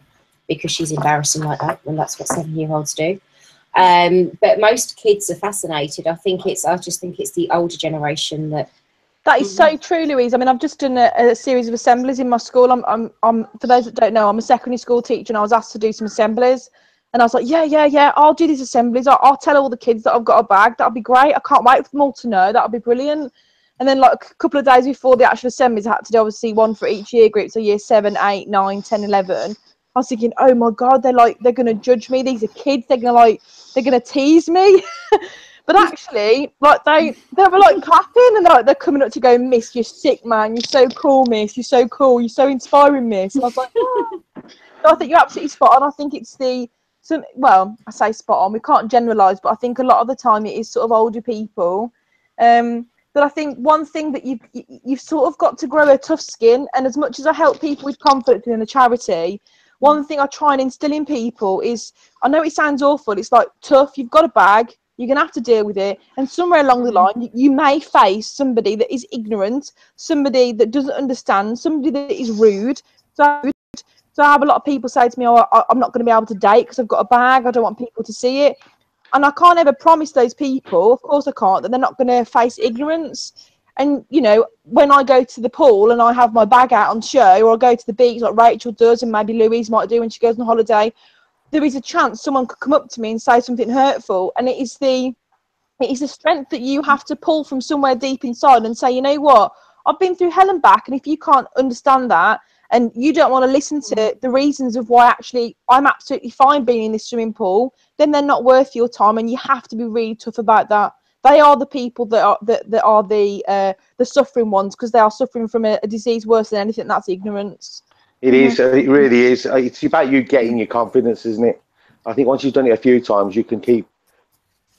because she's embarrassing like that, and that's what 7-year-olds do. But most kids are fascinated. I just think it's the older generation that. That is so true, Louise. I mean, I've just done a series of assemblies in my school. I'm for those that don't know, I'm a secondary school teacher, and I was asked to do some assemblies. And I was like, yeah, I'll do these assemblies. I'll tell all the kids that I've got a bag. That'll be great. I can't wait for them all to know. That'll be brilliant. And then, like, a couple of days before the actual assemblies, I had to do, obviously, one for each year group. So year 7, 8, 9, 10, 11. I was thinking, oh my God, they're going to judge me. These are kids. They're going to tease me. But actually, like they were like clapping and they're coming up to go, "Miss, you're sick, man. You're so cool, Miss. You're so cool. You're so inspiring, Miss." And I was like, oh. So I think you're absolutely spot on. I think it's I say spot on. We can't generalise, but I think a lot of the time it is sort of older people. But I think one thing that you've sort of got to grow a tough skin. And as much as I help people with confidence in a charity, one thing I try and instill in people is, I know it sounds awful. It's like tough. You've got a bag. You're going to have to deal with it. And somewhere along the line, you may face somebody that is ignorant, somebody that doesn't understand, somebody that is rude. So I have a lot of people say to me, "Oh, I'm not going to be able to date because I've got a bag. I don't want people to see it." And I can't ever promise those people, of course I can't, that they're not going to face ignorance. And, you know, when I go to the pool and I have my bag out on show, or I go to the beach like Rachel does and maybe Louise might do when she goes on holiday, there is a chance someone could come up to me and say something hurtful. And it is the strength that you have to pull from somewhere deep inside and say, you know what, I've been through hell and back, and if you can't understand that and you don't want to listen to the reasons of why actually I'm absolutely fine being in this swimming pool, then they're not worth your time, and you have to be really tough about that. They are the people that are the suffering ones, because they are suffering from a disease worse than anything. That's ignorance. It is. It really is. It's about you getting your confidence, isn't it? I think once you've done it a few times, you can keep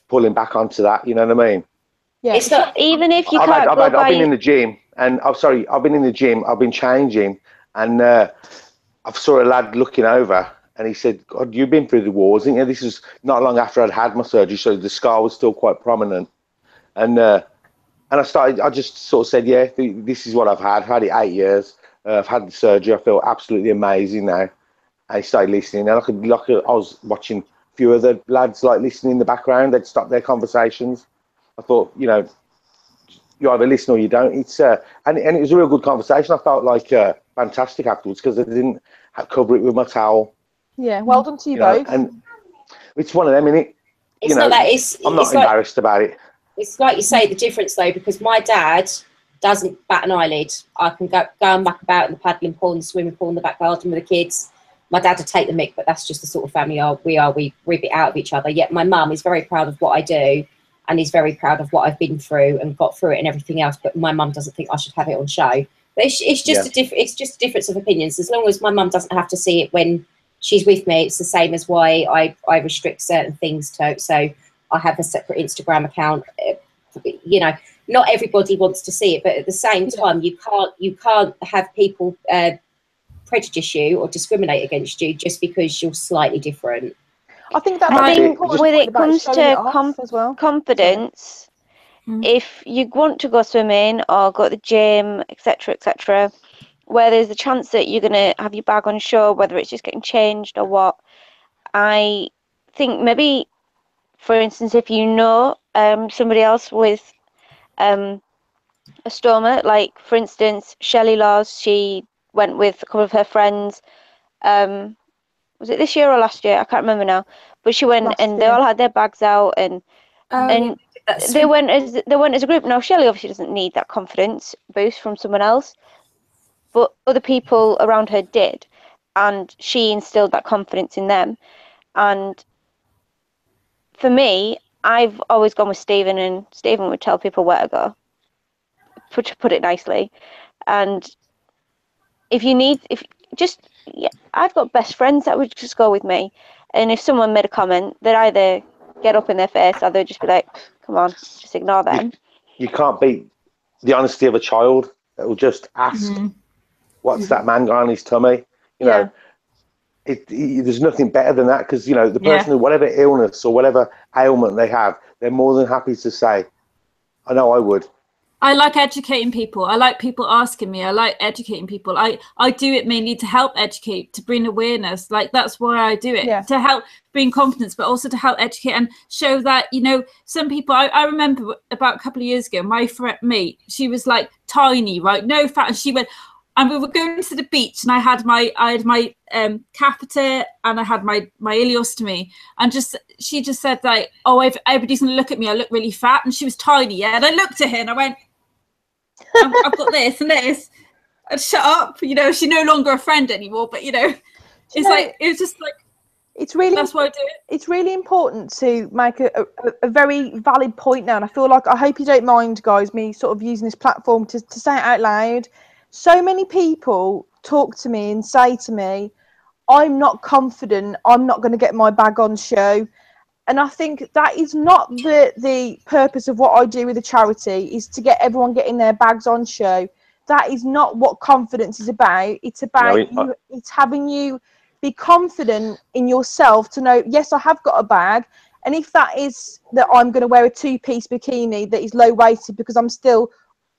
pulling back onto that. You know what I mean? Yeah. It's not, even if you I've been in the gym, and I've been in the gym. I've been changing, and I saw a lad looking over, and he said, "God, you've been through the wars, didn't you?" This was not long after I'd had my surgery, so the scar was still quite prominent, and I just sort of said, "Yeah, this is what I've had. I've had it 8 years. I've had the surgery. I feel absolutely amazing now." I started listening, and I was watching a few other lads like listening in the background. They'd stop their conversations. I thought, you know, you either listen or you don't. It's and it was a real good conversation. I felt like fantastic afterwards because I didn't cover it with my towel. Yeah, well done to you both. And it's one of them, innit? It's not that. I'm not embarrassed about it. It's like you say, the difference though, because my dad doesn't bat an eyelid. I can go and muck about in the paddling pool and the swimming pool in the back garden with the kids. My dad would take the mick, but that's just the sort of family we are. We rip it out of each other. Yet my mum is very proud of what I do, and is very proud of what I've been through and got through it and everything else. But my mum doesn't think I should have it on show. But it's just it's just a difference of opinions. As long as my mum doesn't have to see it when she's with me, it's the same as why I restrict certain things to. So I have a separate Instagram account. You know, not everybody wants to see it, but at the same time, you can't have people prejudice you or discriminate against you just because you're slightly different. I think when it comes to confidence, if you want to go swimming or go to the gym, etc., where there's a chance that you're going to have your bag on show, whether it's just getting changed or what. I think maybe, for instance, if you know somebody else with a stoma, like for instance, Shelley Laws, she went with a couple of her friends. Was it this year or last year? I can't remember now. But she went and they all had their bags out and they went as a group. Now Shelley obviously doesn't need that confidence boost from someone else, but other people around her did, and she instilled that confidence in them. And for me, I've always gone with Stephen, and Stephen would tell people where to go, to put it nicely. And I've got best friends that would just go with me, and if someone made a comment, they'd either get up in their face or they'd just be like, come on, just ignore them. You can't beat the honesty of a child that will just ask, what's that man got on his tummy? You know, there's nothing better than that, because, you know, the person, whatever illness or whatever ailment they have, they're more than happy to say, I know I would. I like educating people. I like people asking me. I like educating people. I do it mainly to help educate, to bring awareness. Like, that's why I do it, to help bring confidence, but also to help educate and show that, you know, some people, I remember about a couple of years ago, my friend, mate, she was like tiny, right? No fat. And she went, and we were going to the beach, and I had my catheter, and I had my ileostomy, and she just said, like, oh, everybody's gonna look at me, I look really fat. And she was tiny, and I looked at her and I went, I've got this and this, and shut up. You know, she's no longer a friend anymore, but, you know, it's just like, it's really, that's why I do it. It's really important to make a very valid point now, and I feel like, I hope you don't mind, guys, me sort of using this platform to say it out loud. So many people talk to me and say to me, I'm not confident, I'm not going to get my bag on show. And I think that is not the purpose of what I do with the charity, is to get everyone getting their bags on show. That is not what confidence is about. It's about it's having you be confident in yourself to know, yes, I have got a bag. And if that is that I'm going to wear a two-piece bikini that is low-waisted because I'm still,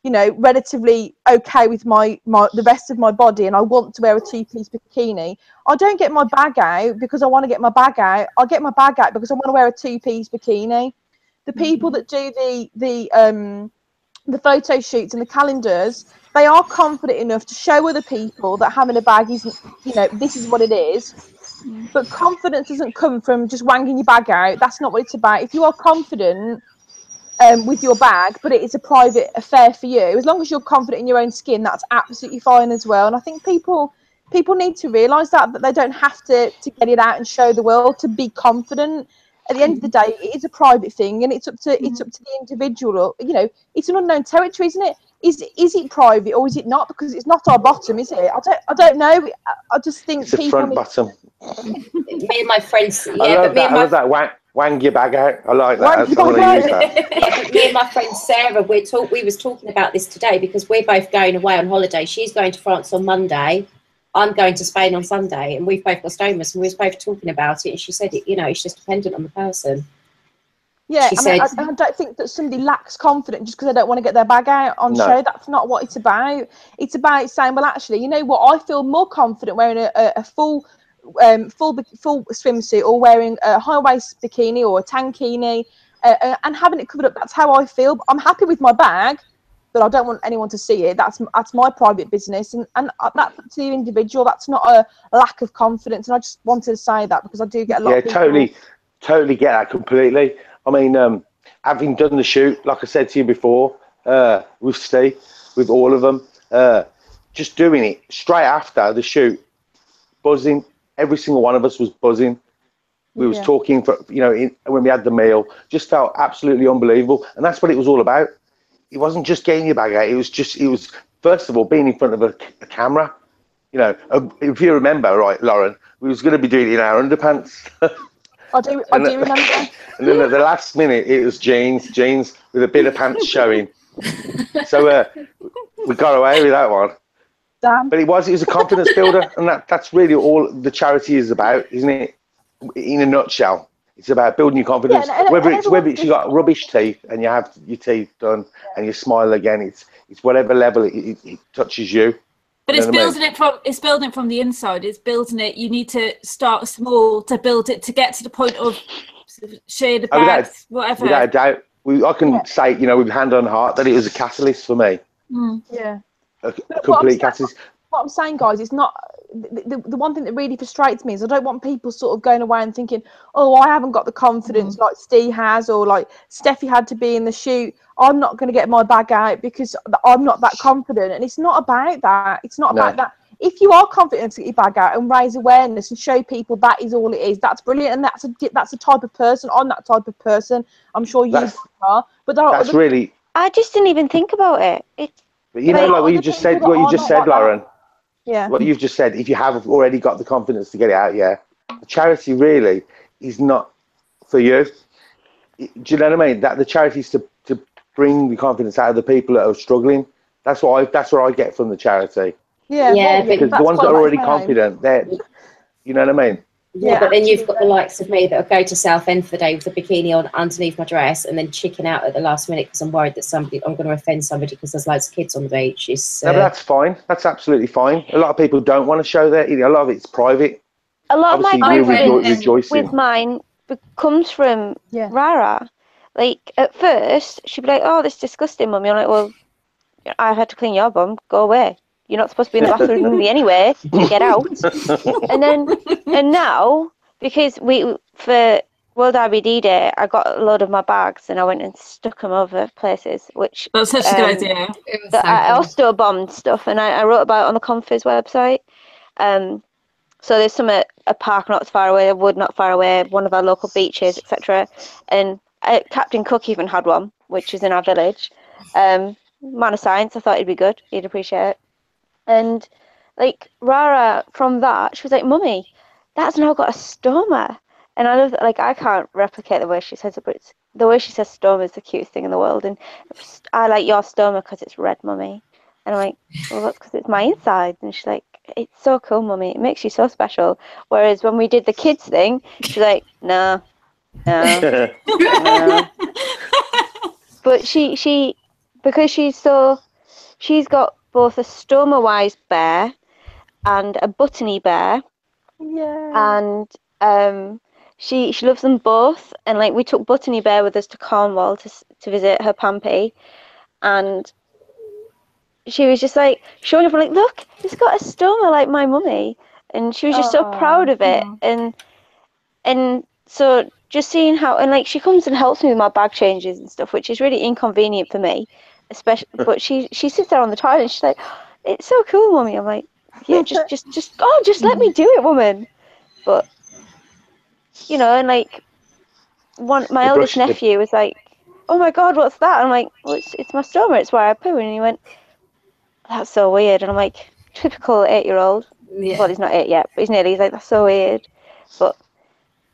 you know, relatively okay with the rest of my body, and I want to wear a two-piece bikini, I don't get my bag out because I want to get my bag out. I get my bag out because I want to wear a two-piece bikini. The people that do the photo shoots and the calendars, they are confident enough to show other people that having a bag isn't, you know, this is what it is. But confidence doesn't come from just wanging your bag out. That's not what it's about. If you are confident with your bag, but it is a private affair for you, as long as you're confident in your own skin, that's absolutely fine as well. And I think people need to realise that they don't have to get it out and show the world to be confident. At the end of the day, it is a private thing, and it's up to the individual. You know, it's an unknown territory, isn't it? Is it private or is it not? Because it's not our bottom, is it? I don't know. I just think it's the front bottom. Me and my friends, I love that. Wang your bag out. I like that. I want to use that. Me and my friend Sarah, we was talking about this today, because we're both going away on holiday. She's going to France on Monday. I'm going to Spain on Sunday, and we've both got stomas, and we were both talking about it. And she said, you know, it's just dependent on the person. Yeah, I don't think that somebody lacks confidence just because they don't want to get their bag out on show. That's not what it's about. It's about saying, well, actually, you know what? I feel more confident wearing a full swimsuit, or wearing a high waist bikini or a tankini, and having it covered up. That's how I feel. I'm happy with my bag, but I don't want anyone to see it. That's my private business, and that's up to the individual. That's not a lack of confidence. And I just wanted to say that, because I do get a lot of people. Totally get that completely. I mean, having done the shoot, like I said to you before, with Steve, with all of them, just doing it straight after the shoot, buzzing. Every single one of us was buzzing. We was talking for, you know, when we had the meal, just felt absolutely unbelievable. And that's what it was all about. It wasn't just getting your bag out. It was first of all being in front of a camera. You know, if you remember, right, Lauren, we was going to be doing it in our underpants. I do remember. And then at the last minute, it was jeans with a bit of pants showing. So we got away with that one. Damn. But it was a confidence builder, and that's really all the charity is about, isn't it? In a nutshell, it's about building your confidence. Yeah, whether it's you got rubbish teeth and you have your teeth done and you smile again, it's whatever level it touches you. But it's building it from the inside. It's building it. You need to start small to build it to get to the point of share the bags, whatever. Without a doubt, I can say, with hand on heart, that it was a catalyst for me. Yeah. A complete catalyst. What I'm saying, guys, it's not the one thing that really frustrates me is I don't want people sort of going away and thinking, oh, I haven't got the confidence like Steve has, or like Steffi had to be in the shoot. I'm not going to get my bag out because I'm not that confident. And it's not about that. It's not about that. If you are confident to get your bag out and raise awareness and show people that is all it is, that's brilliant. And that's a type of person. I'm that type of person. I'm sure you are. But that's really. I just didn't even think about it. But like what you just said, Lauren. Yeah. What you've just said, if you have already got the confidence to get it out, the charity really is not for you. Do you know what I mean? That the charity is to bring the confidence out of the people that are struggling. That's what I get from the charity. Yeah. Because the ones that are already confident, you know what I mean? Yeah, but then you've got the likes of me that'll go to Southend for the day with the bikini on underneath my dress and then chicken out at the last minute because I'm worried that I'm going to offend somebody because there's loads of kids on the beach. No, but that's fine. That's absolutely fine. A lot of people don't want to show that. A lot of it's private. A lot Obviously, of my confidence with mine comes from Rara. Like, at first, she'd be like, oh, this is disgusting, Mummy. I'm like, well, I had to clean your bum. Go away. You're not supposed to be in the bathroom with me anyway. So get out. and now, because for World IBD Day, I got a load of my bags and I went and stuck them over places, which that's such a good idea. I also bombed stuff, and I wrote about it on the Confiz website. So there's some at a park not far away, a wood not far away, one of our local beaches, etc. And Captain Cook even had one, which is in our village. Man of science, I thought he'd be good. He'd appreciate it. And like Rara, from that, she was like, Mummy, that's now got a stoma. And I love that. Like, I can't replicate the way she says it, but the way she says stoma is the cutest thing in the world. And I like your stoma because it's red, Mummy. And I'm like, well, that's because it's my inside. And she's like, it's so cool, Mummy. It makes you so special. Whereas when we did the kids thing, she's like, no. But because she's got both a stoma-wise bear and a buttony bear. Yeah. And she loves them both. And like, we took Buttony Bear with us to Cornwall to visit her Pampy, and she was just like showing everyone, like, look, it's got a stoma like my mummy. And she was just so proud of it. And so just seeing how, and like, she comes and helps me with my bag changes and stuff, which is really inconvenient for me, especially. But she sits there on the toilet and she's like, it's so cool, Mummy. I'm like, yeah, just let me do it, woman. But you know, and like, my eldest nephew was like, oh my God, what's that? I'm like, well, it's my stoma, it's where I poo. And he went, that's so weird. And I'm like, typical 8-year-old. Yeah. Well, he's not 8 yet, but he's nearly. He's like, that's so weird. But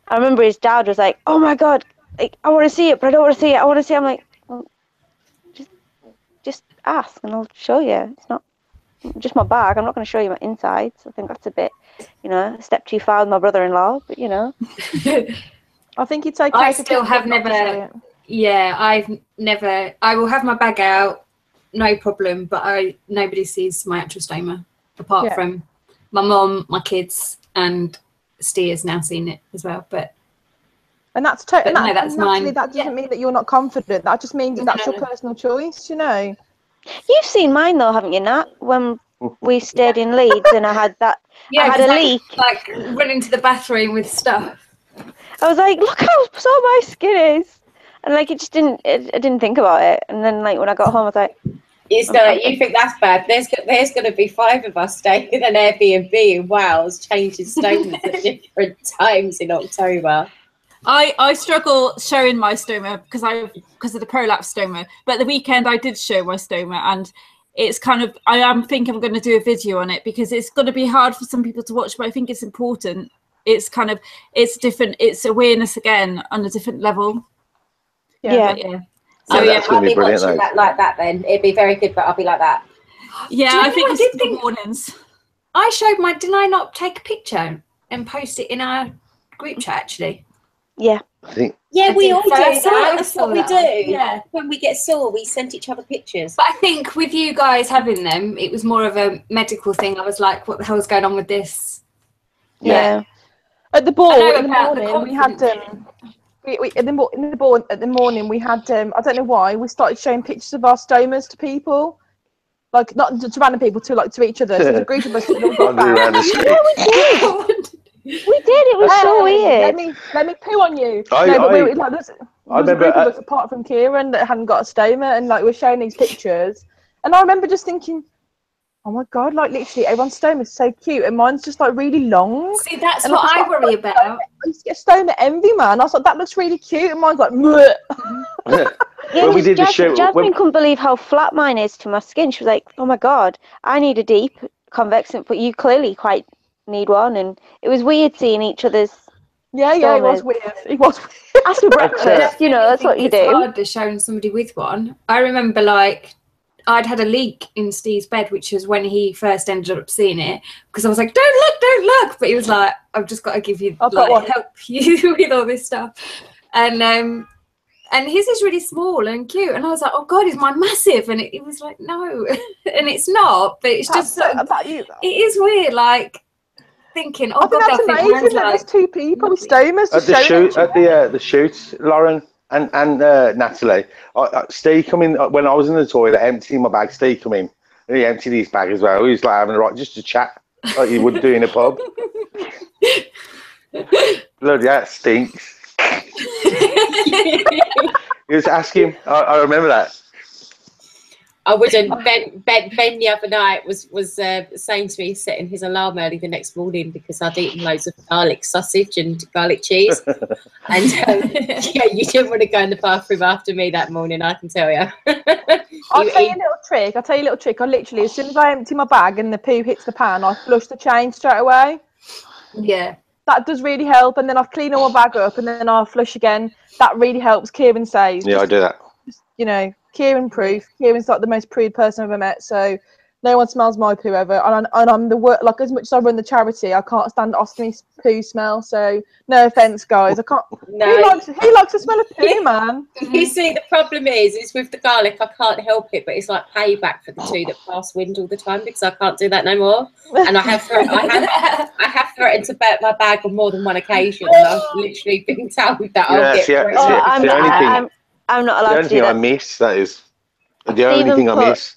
I remember his dad was like, oh my God, like, I want to see it, but I don't want to see it. I want to see it. I'm like, well, just ask and I'll show you. It's not just my bag. I'm not going to show you my insides. I think that's a bit, a step too far with my brother-in-law, but I think it's okay. I still have never. Yeah, I will have my bag out, no problem, but nobody sees my actual stoma apart from my mom, my kids, and Steer's now seen it as well. And that's that's mine. That doesn't mean that you're not confident. That just means that's your personal choice, You've seen mine though, haven't you, Nat? When we stayed in Leeds and I had that. Yeah, I had a leak. Like running to the bathroom with stuff. I was like, look how sore my skin is, and like I didn't think about it. And then like when I got home, I was like, you think that's bad? There's going to be 5 of us staying in an Airbnb in Wales, changing stones at different times in October. I struggle showing my stoma because of the prolapse stoma. But the weekend I did show my stoma, and it's kind of, I am thinking I'm going to do a video on it because it's going to be hard for some people to watch, but I think it's important. It's kind of, it's different. It's awareness again on a different level. Yeah. So I'll be watching that like that then. It'd be very good, but I'll be like that. Yeah, I think it's the warnings. I showed didn't I not take a picture and post it in our group chat actually? Yeah. I think. Yeah, we all do I saw that. it, I That's saw what we that. do. Yeah. When we get sore, we send each other pictures. But I think with you guys having them, it was more of a medical thing. I was like, what the hell is going on with this? Yeah. At the I ball know in the about the morning, we had confidence. we in the ball at the morning we had I don't know why we started showing pictures of our stomas to people, like not to random people, to each other. So there's a group of us. Wandering around the street. We did. It was so weird. Let me poo on you. I There was a remember group of us apart from Kieran that hadn't got a stoma, and like we're showing these pictures, and I remember just thinking, oh my god, like literally everyone's stoma is so cute, and mine's just like really long. See, that's And what I was like, worry about. I used to get stoma envy, man. I was like, that looks really cute, and mine's like, bleh. Yeah, When we did the show, Jasmine couldn't believe how flat mine is to my skin. She was like, "Oh my god, I need a deep convexant, but you clearly quite need one." And it was weird seeing each other's. Yeah, it was weird. It was weird. After breakfast, you know, that's what you It's do. harder showing somebody with one. I remember like I'd had a leak in Steve's bed, which was when he first ended up seeing it, because I was like, don't look. But he was like, I've just got to give you, help you with all this stuff. And his is really small and cute. And I was like, oh God, is mine massive? And it was like, no. And it's not, but it's just about you, it is weird, like thinking, oh God, that's amazing that there's two people with stomas at the shoot, Lauren and Natalie. Steve come in when I was in the toilet emptying my bag. Steve come in and he emptied his bag as well. He was like having a right just to chat like you would do in a pub. Bloody that stinks. He was asking. I remember that. I wouldn't. Ben the other night was saying to me, setting his alarm early the next morning because I'd eaten loads of garlic sausage and garlic cheese. And yeah, you didn't want to go in the bathroom after me that morning, I can tell you. I'll tell you a little trick. I literally, as soon as I empty my bag and the poo hits the pan, I flush the chain straight away. Yeah. That does really help. And then I've cleaned all my bag up and then I'll flush again. That really helps. Kieran says. Yeah, I do that. You know, Kieran proof. Kieran's like the most prude person I've ever met, so no one smells my poo ever. And I'm the worst. Like as much as I run the charity, I can't stand Ostomy's poo smell. So no offense, guys. I can't. No. Who likes to smell a poo, man? You see, the problem is with the garlic, I can't help it, but it's like payback for the two that pass wind all the time because I can't do that no more. And I have threatened to bet my bag on more than one occasion. And I've literally been told that I'll get. I'm not allowed to do that. The only thing I miss, that is. The only thing I miss.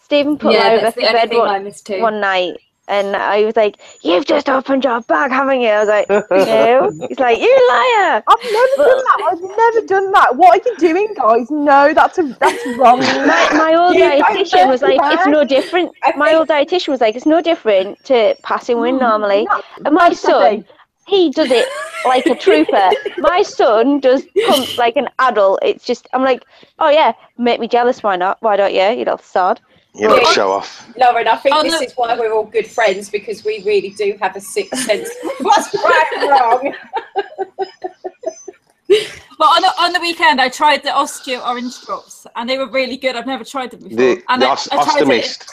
Stephen put Laura to bed one night and I was like, "You've just opened your bag, haven't you?" I was like, "No." He's like, "You liar." I've never done that. What are you doing, guys? No, that's wrong. My old dietitian was like, "It's no different." My old dietitian was like, "It's no different to passing wind normally." And my son, he does it like a trooper. My son does pump like an adult. It's just, I'm like, oh yeah, make me jealous. Why not? Why don't you? You little sod. You little show off. Lauren, I think this is why we're all good friends, because we really do have a sixth sense of what's right and wrong. But on the weekend, I tried the Osteo orange drops, and they were really good. I've never tried them before. The Ostomist.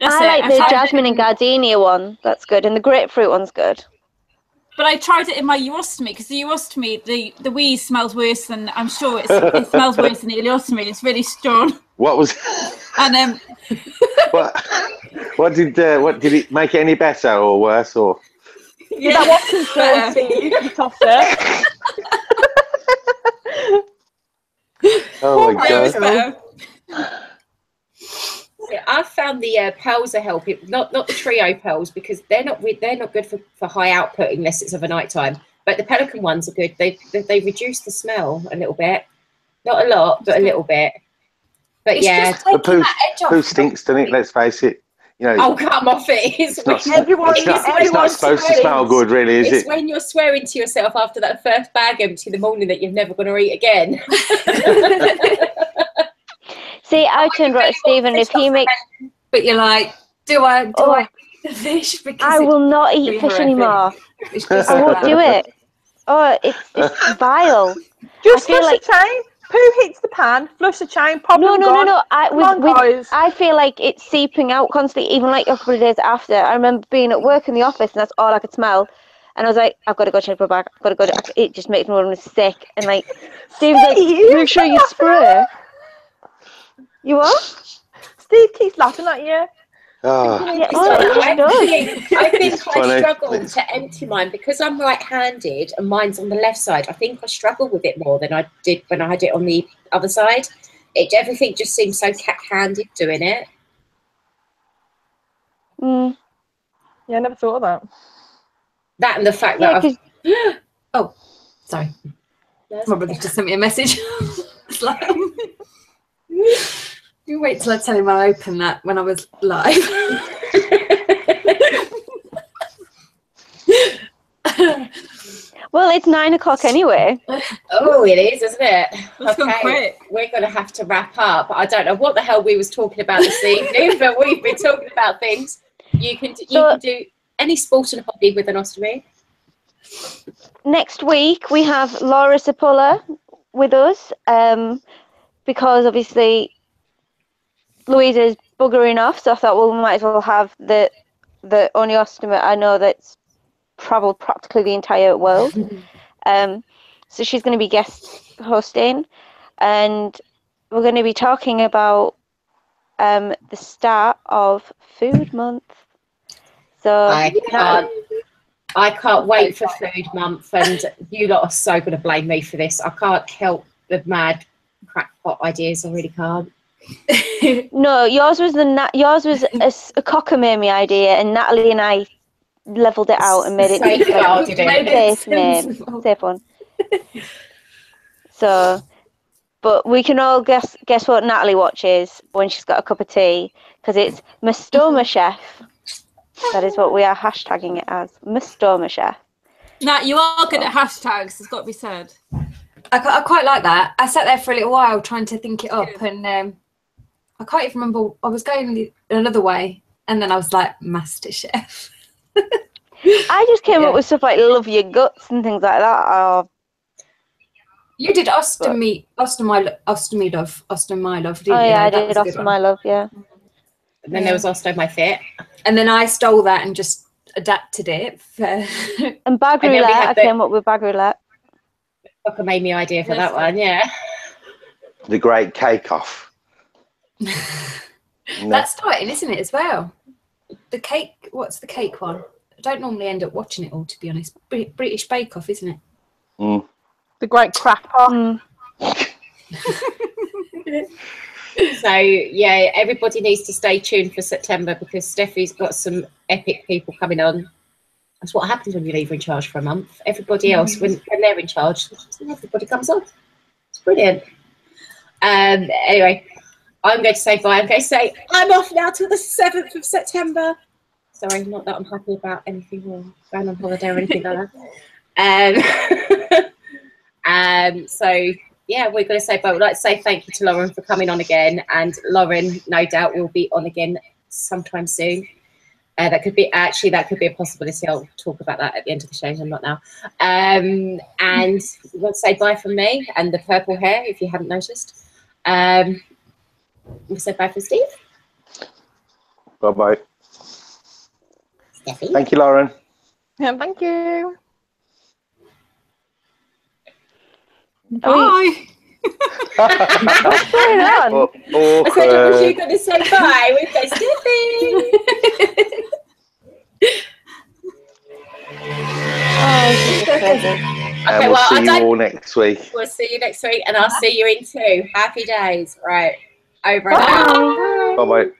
I like the jasmine and gardenia one. That's good, and the grapefruit one's good. But I tried it in my urostomy because the urostomy, the wheeze smells worse than, I'm sure it smells worse than the ileostomy. It's really strong. What was? And what did it make it any better or worse or? Yeah, that was conspiracy. You tossed it. Oh my god. I found the pearls are helping, not the trio pearls, because they're not good for high output unless it's of a night time. But the pelican ones are good. They reduce the smell a little bit, not a lot, but a little bit. But it's yeah, the poo stinks, doesn't it? Let's face it. You know. Oh, come off it! It's not supposed to smell good, really, is it? It's when you're swearing to yourself after that first bag empty in the morning that you're never going to eat again. See, I turned right to Stephen. If he makes, but you're like, do I eat fish? Because I will not eat fish anymore. I won't do it. Oh, it's vile. Just flush the chain. Poo hits the pan. Flush the chain. Problem gone. No. I feel like it's seeping out constantly. Even like a couple of days after. I remember being at work in the office, and that's all I could smell. And I was like, I've got to go check my bag. I've got to go. It just makes me want to sick. And like, Steve's like, make sure you spray. You what? Steve keeps laughing at you. Oh, Yeah, I think It's I funny. struggle to empty mine because I'm right-handed and mine's on the left side. I think I struggle with it more than I did when I had it on the other side. Everything just seems so cat-handed doing it. Mm. Yeah, I never thought of that. That and the fact Yeah, that I've... Oh, sorry. My brother just sent me a message. It's like, you wait till I tell him I opened that when I was live. Well, it's 9 o'clock anyway. Oh, it is, isn't it? That's gone quick. We're going to have to wrap up. I don't know what the hell we was talking about this evening, but we've been talking about things. You can do any sport and hobby with an ostomy. Next week we have Laura Cipolla with us, because obviously Louisa's buggering off, so I thought, well, we might as well have the only ostomy I know that's travelled practically the entire world. So she's going to be guest hosting, and we're going to be talking about the start of Food Month. So I can't wait for Food Month, and you lot are so going to blame me for this. I can't help the mad crackpot ideas. I really can't. No, yours was a cockamamie idea, and Natalie and I leveled it out and made it safe one. So, but we can all guess what Natalie watches when she's got a cup of tea, because it's Mastoma Chef. That is what we are hashtagging it as, Mastoma Chef. Nat, you are good at hashtags, it's got to be said. I quite like that. I sat there for a little while trying to think it up, and I can't even remember. I was going another way, and then I was like, MasterChef. I just came up with stuff like Love Your Guts and things like that. You did Ostomy Love, didn't you? Oh yeah, I That did was a good Ostomy Love, yeah. And then there was Ostomy Fit. And then I stole that and just adapted it. And Bag Roulette, I came up with Bag Roulette. Fucker made me idea for that one, yeah. The Great Cake Off. That's starting, isn't it, as well? The cake, what's the cake one? I don't normally end up watching it all, to be honest. British Bake Off, isn't it? Mm. The Great Crackpot. So yeah, everybody needs to stay tuned for September, because Steffi's got some epic people coming on. That's what happens when you leave her in charge for a month. Everybody else, when they're in charge, everybody comes on. It's brilliant. Anyway, I'm going to say bye. I'm going to say I'm off now till the 7th of September. Sorry, not that I'm happy about anything or going on holiday or anything like that. So yeah, we're going to say bye. We'd like to say thank you to Lauren for coming on again, and Lauren, no doubt, will be on again sometime soon. That could be a possibility. I'll talk about that at the end of the show. I'm not now. And we want to say bye from me and the purple hair, if you haven't noticed. We'll say bye for Steve. Bye-bye. Steffi. Thank you, Lauren. Yeah, thank you. Bye. What's going on? I said, was you going to say bye? We go, Steffi. And we'll see you all next week. We'll see you next week, and I'll see you in 2. Happy days. Right. Over and out. Bye-bye.